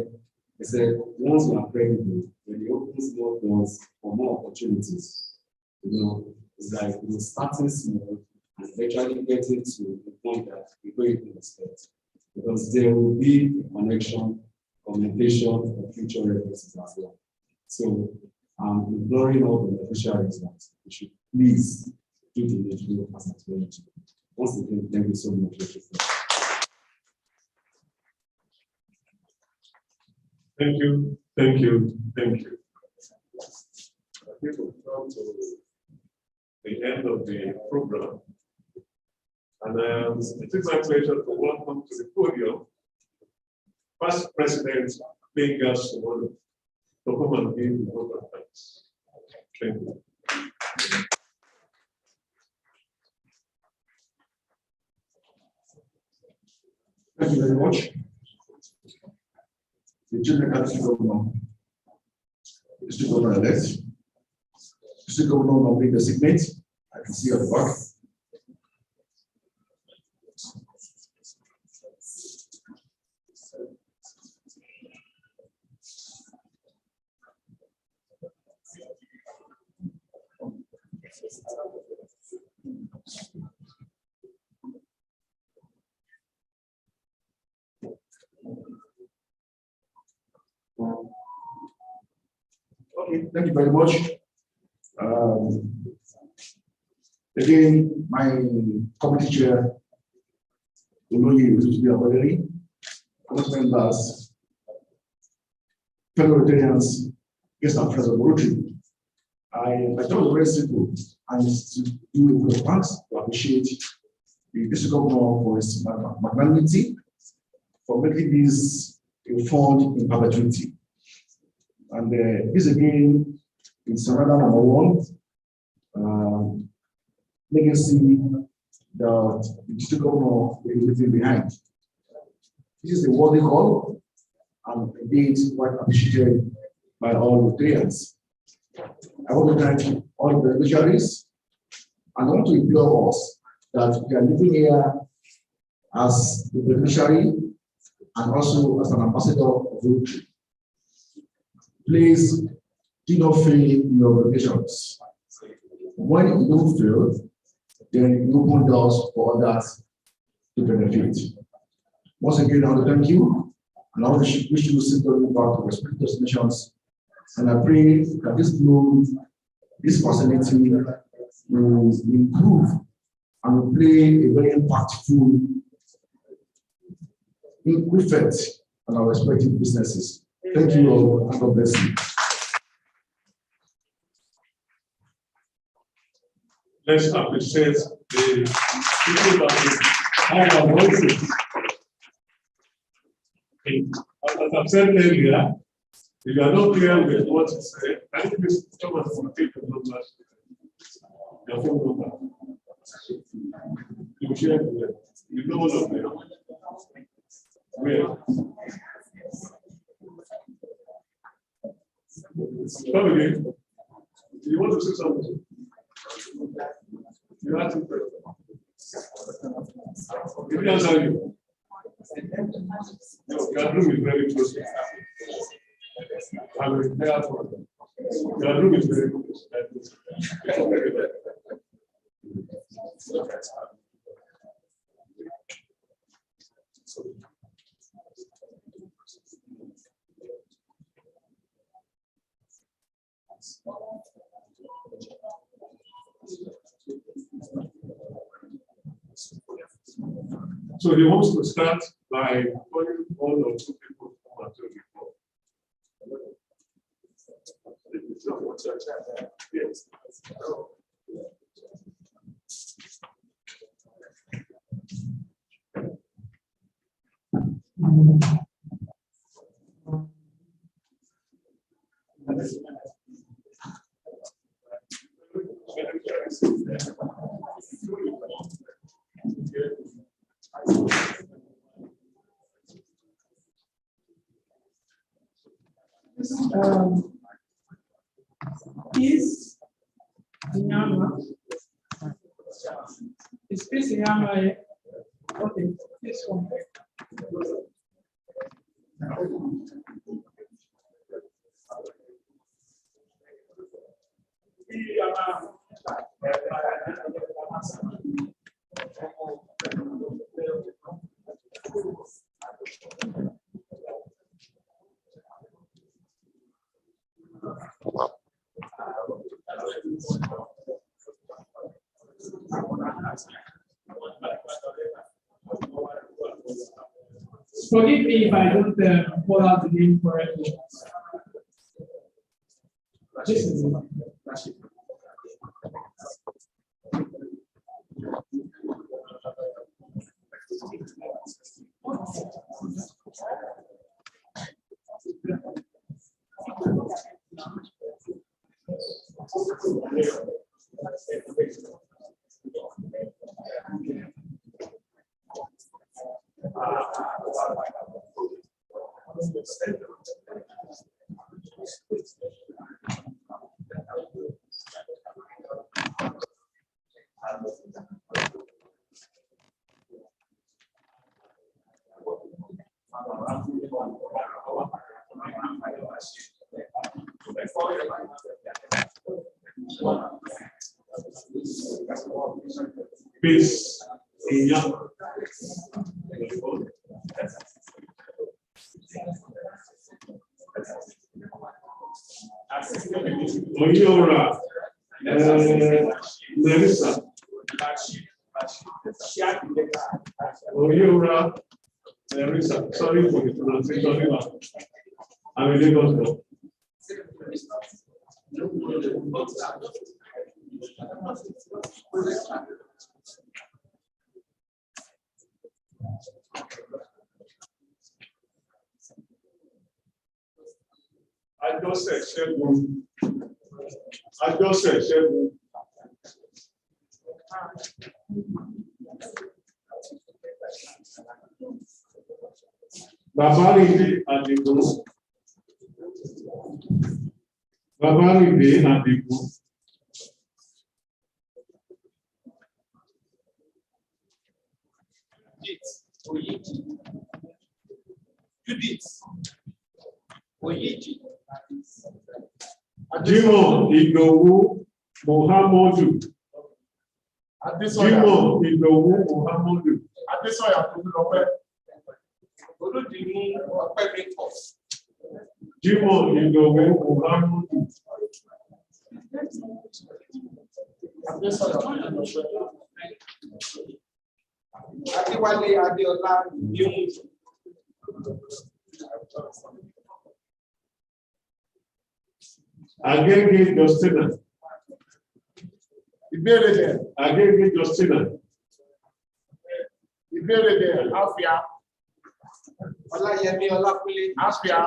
once you are credible, when you open more doors for more opportunities, it's like starting small and eventually getting to the point that people even expect. Because there will be a connection, communication for future references as well. So I'm imploring all the beneficiaries that we should please do the needful as well. Once again, thank you so much. Thank you, thank you, thank you. I think we've come to the end of the program. And it is my pleasure to welcome to the podium Past President Benga Sowolu to come and give the vote of thanks. Thank you. Thank you very much. The General District Governor, District Governor elect, District Governor will make the segment. I can see at the back. Okay, thank you very much. Again, my committee chair, Oloye Otutubi, committee members, fellow Rotarians, guests and friends of Rotary. My job is very simple, and it's to do a good thanks to appreciate the District Governor for his magnanimity, for making this a fund in perpetuity. And this again is another number one legacy that the District Governor is leaving behind. This is a worthy call, and indeed quite appreciated by all Rotarians. I want to thank all the beneficiaries, and I want to implore us that we are living here as the beneficiary and also as an ambassador of Rotary. please do not fail your obligations. When you don't fail, then you open doors for others to benefit. Once again, I want to thank you, and I want to wish you simple back to respect those nations. And I pray that this facility will improve and will play a very impactful effect on our respective businesses. Thank you all, and God bless you. Let's appreciate the people that have our voices. As I've said earlier, if you are not clear with what to say, I think this someone will take the number, your phone number. You share it with them. You know one of them. Where? Come again. You want to say something? You have to pray. If you answer you. No, your room is very close. I will prepare for them. Your room is very close. So he wants to start by calling one or two people to come and do the report. Yes. Is Nyama? Is Peace Nyama? Okay, this one. Forgive me if I don't call out the name correctly. This is it. Peace in Yama. Oyora, Melissa. Oyora, Melissa. Sorry for the pronunciation. I'm in Lagos. I just said Shegun. Babarinde Adigun. Babarinde Adigun. Judith Oyiji. Jimoh Idowu Muhammadu. Jimoh Idowu Muhammadu. Jimoh Idowu Muhammadu. Adéwálé Adéọlá Yéhùn. Agege Justina. Ìbéèrè dẹ̀. Agege Justina. Ìbéèrè dẹ̀. Àfíà. Ọláyẹmí Ọlákúnlé. Àfíà.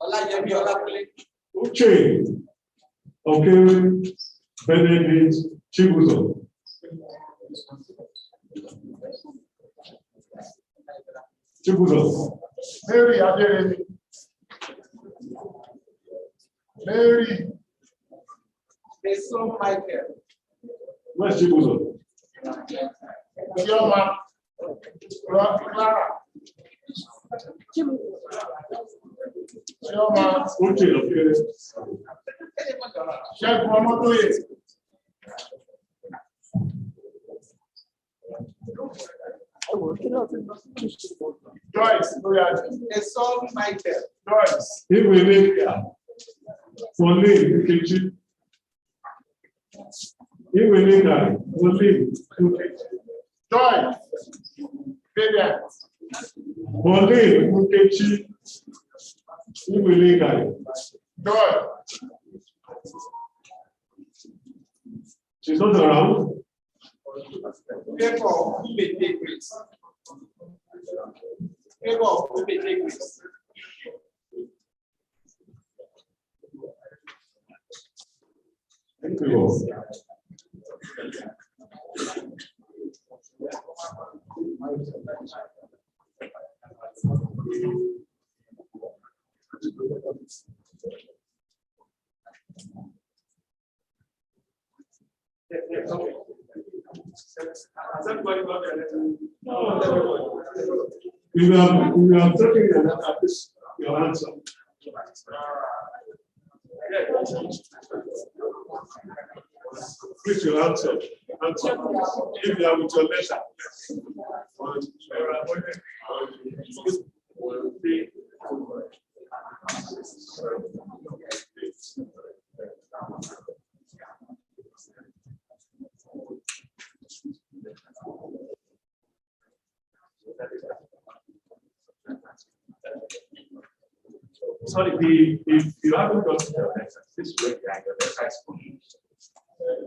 Ọláyẹmí Ọlákúnlé. Uche. Okay. Benedict Chibuzo. Chibuzo. Mary Adérẹ̀mí. Mary. Èso Michael. Where's Chibuzo? Chioma. Clara. Chioma. Uche, okay. Ṣẹ́gun Ọmọtóyè. Joyce Lóyàjì. Èso Michael. Joyce. Iweleka. Pauline Nkechi. Iweleka. Pauline Nkechi. Joyce. Vivian. Pauline Nkechi. Iweleka. Joy. She's not around. Favor who may take grace. Favor who may take grace. Thank you. We are talking about this, your answer. Please, your answer. Answer. If you are with your letter. Sorry, if you haven't got your letter, this way behind your letter is for you.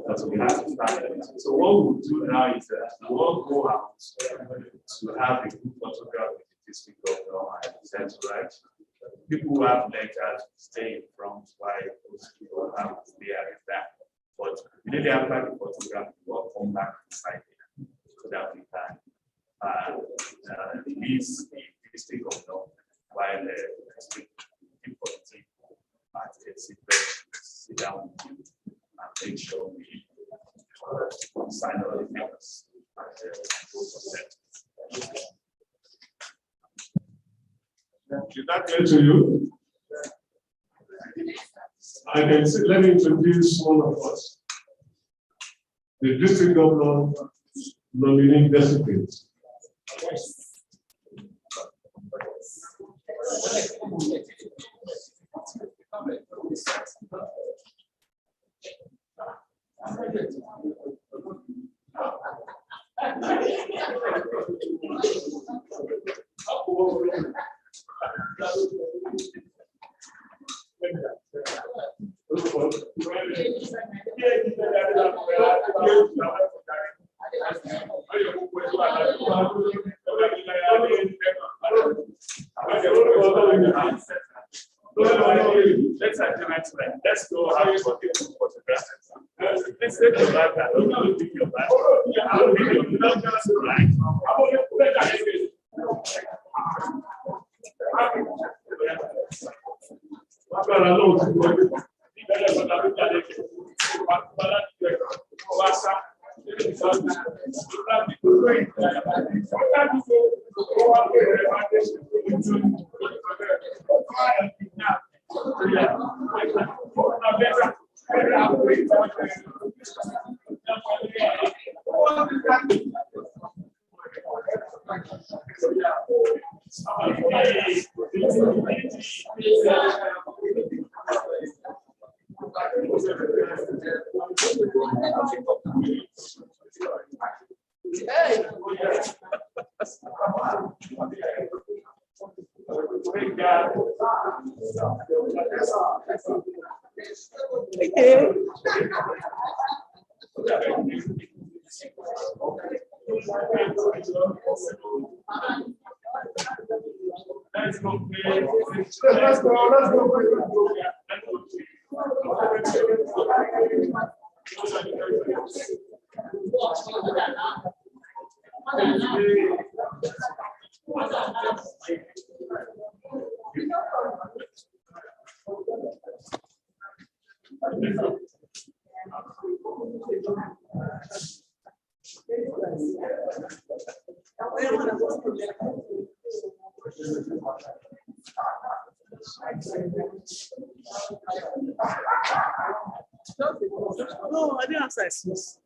That's what we have to start. So what we'll do now is that we'll go out to have a group photograph with the district governor and the central, right? People who have letters stay in front while those people have to stay at the back. But immediately after the photograph, we'll come back inside here so that we can release the district governor while the district reporting at sit down with you and make sure we sign all the papers and go for that. Did that get to you? I can see, let me introduce one of us. The district governor nominee designate. Let's go. Let's take the back. Don't pick your back. I'll pick your back. Let's go. No, I didn't answer this.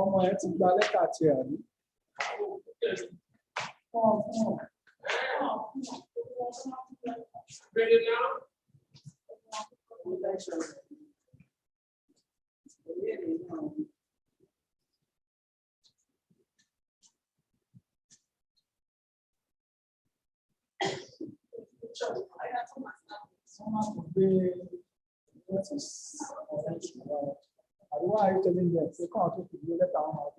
Ọmọ ẹ ti gba lẹ́tà tí ẹ rí. Why are you telling them? They can't take the letter on.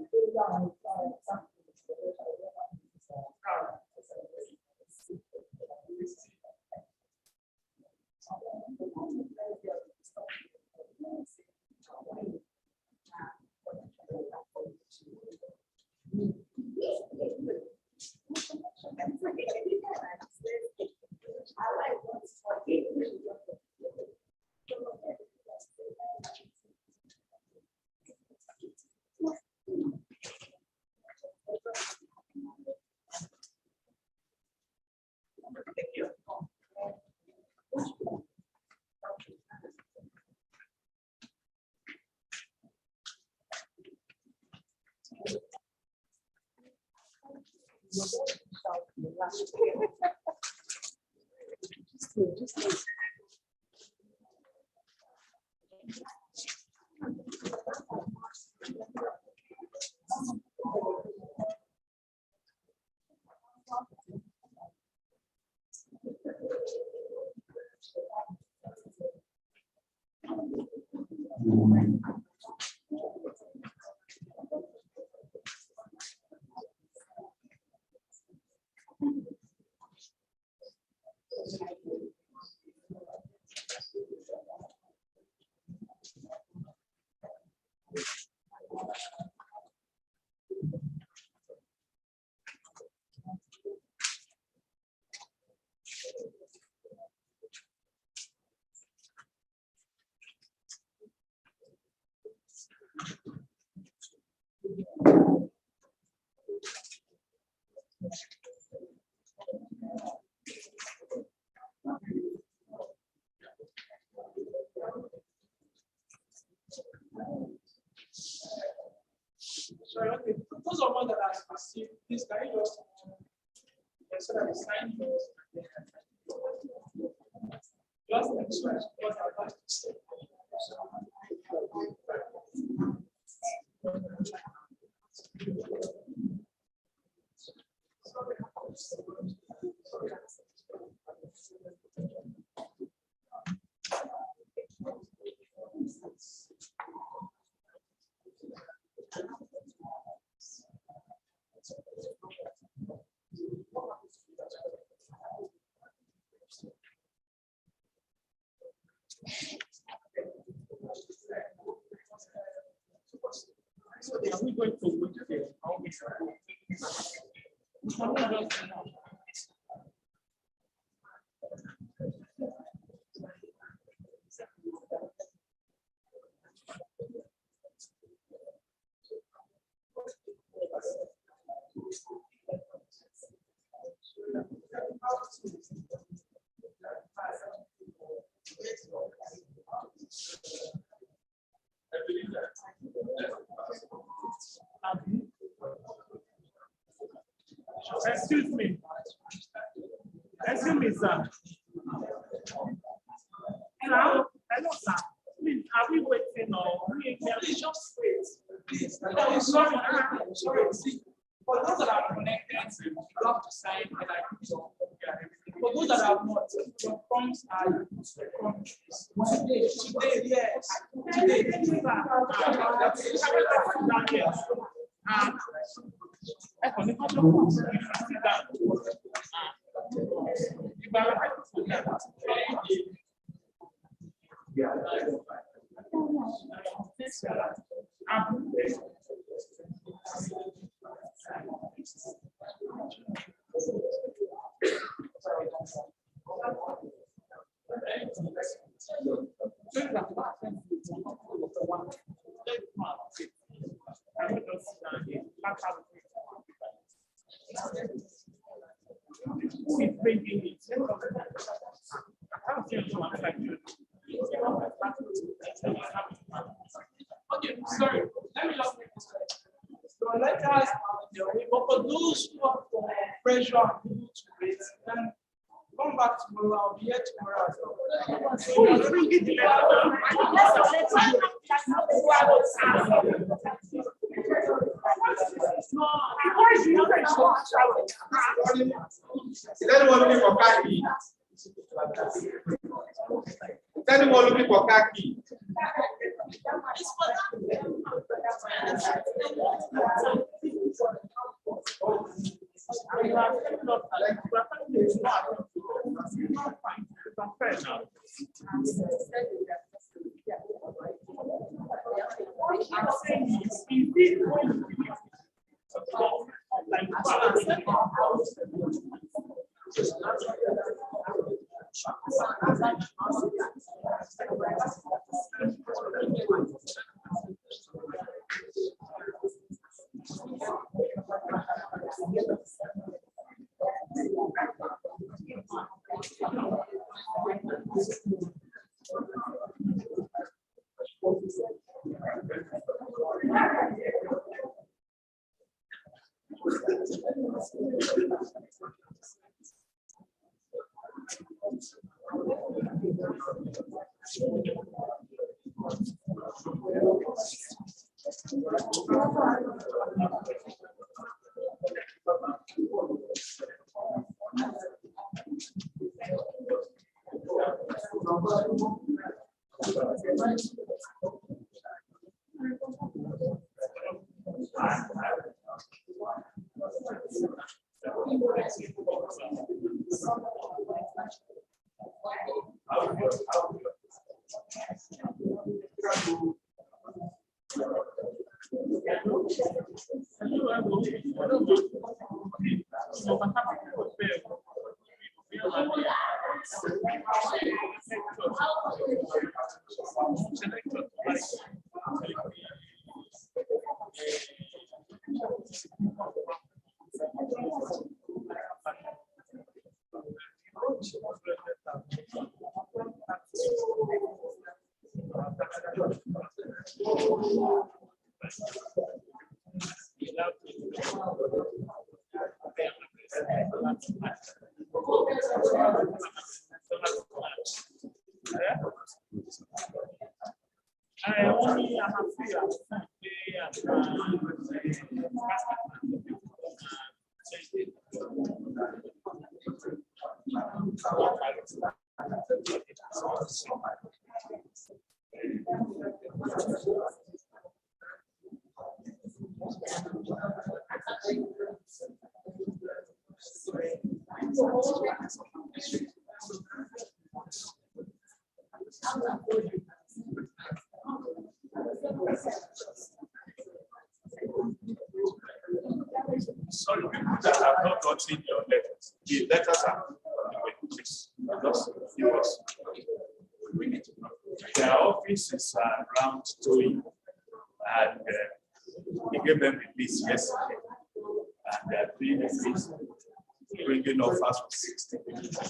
see, please can you just so that we sign yours. Just express what I'd like to say. So are we going to look at how we Excuse me. Excuse me, sir. Hello, sir. Please, are we waiting or please just wait? Oh, sorry, sorry. See, for those that are connected, you have to sign and I put your everything. For those that have not, your forms are today, yes. Today, who is bringing it? Okay, sorry. Let me just make this clear. So let us, but for those who are pressure and need to wait, then come back tomorrow. I'll be here tomorrow as well. Who is bringing the Is anyone looking for khaki? Is anyone looking for khaki? Sorry, people that have not gotten your letters. The letters are on the way. Please, just give us. We need to know. Their office is around Toy, and we gave them a list yesterday, and they are doing a list, bringing offers for 60 people.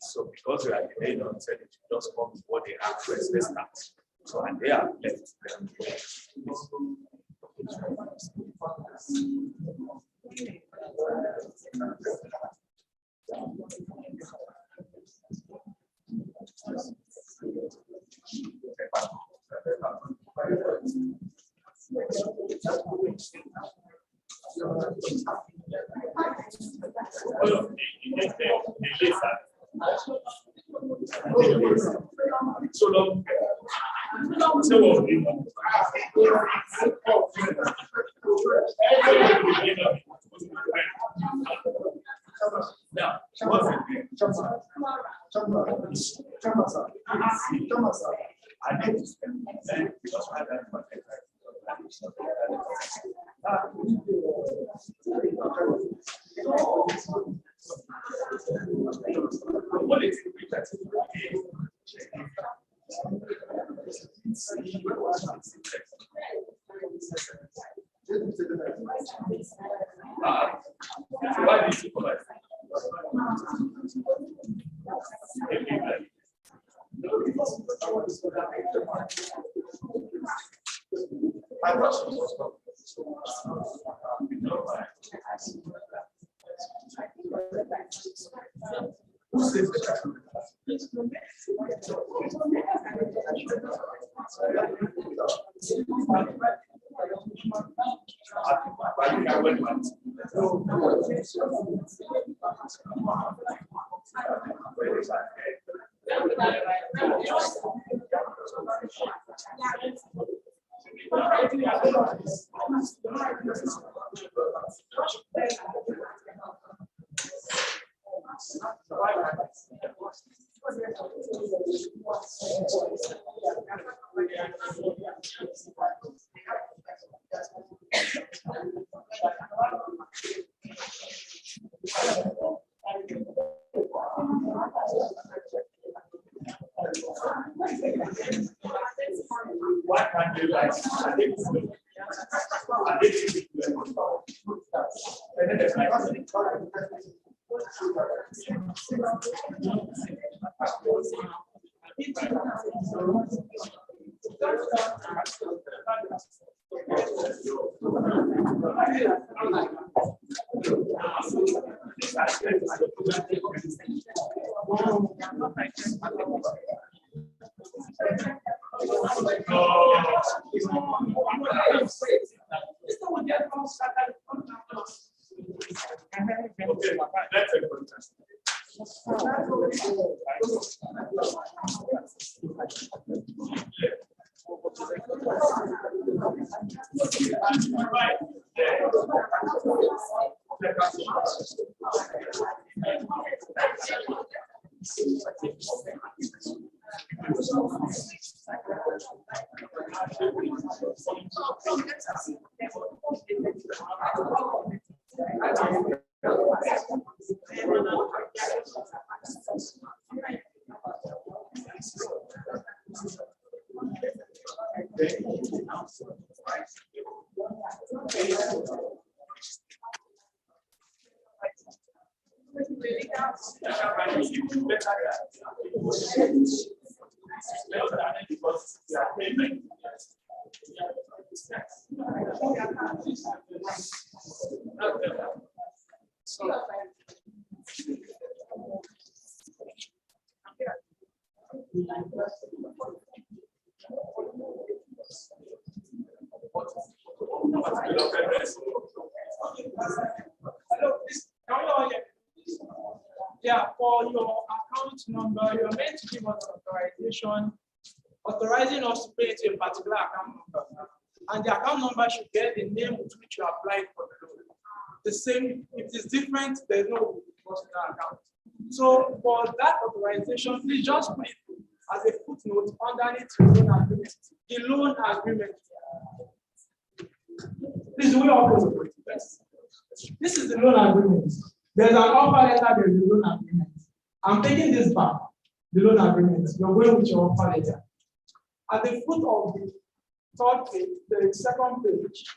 So because we are delayed on selling, just come before they have first, let's start. So and they are left. So long. Now, I need to spend because I what is why did you collect? Who says why can't you like Hello, please, can we all hear me? Yeah, for your account number, you're meant to give us authorization, authorizing us to pay to a particular account number. And the account number should get the name with which you applied for the loan. The same, if it's different, there's no personal account. So for that authorization, please just put it as a footnote underneath the loan agreement. The loan agreement. Please, we all go to it. Yes. This is the loan agreement. There's an offer letter, there's the loan agreement. I'm taking this back, the loan agreement. You're going with your offer letter. At the foot of the third page, the second page,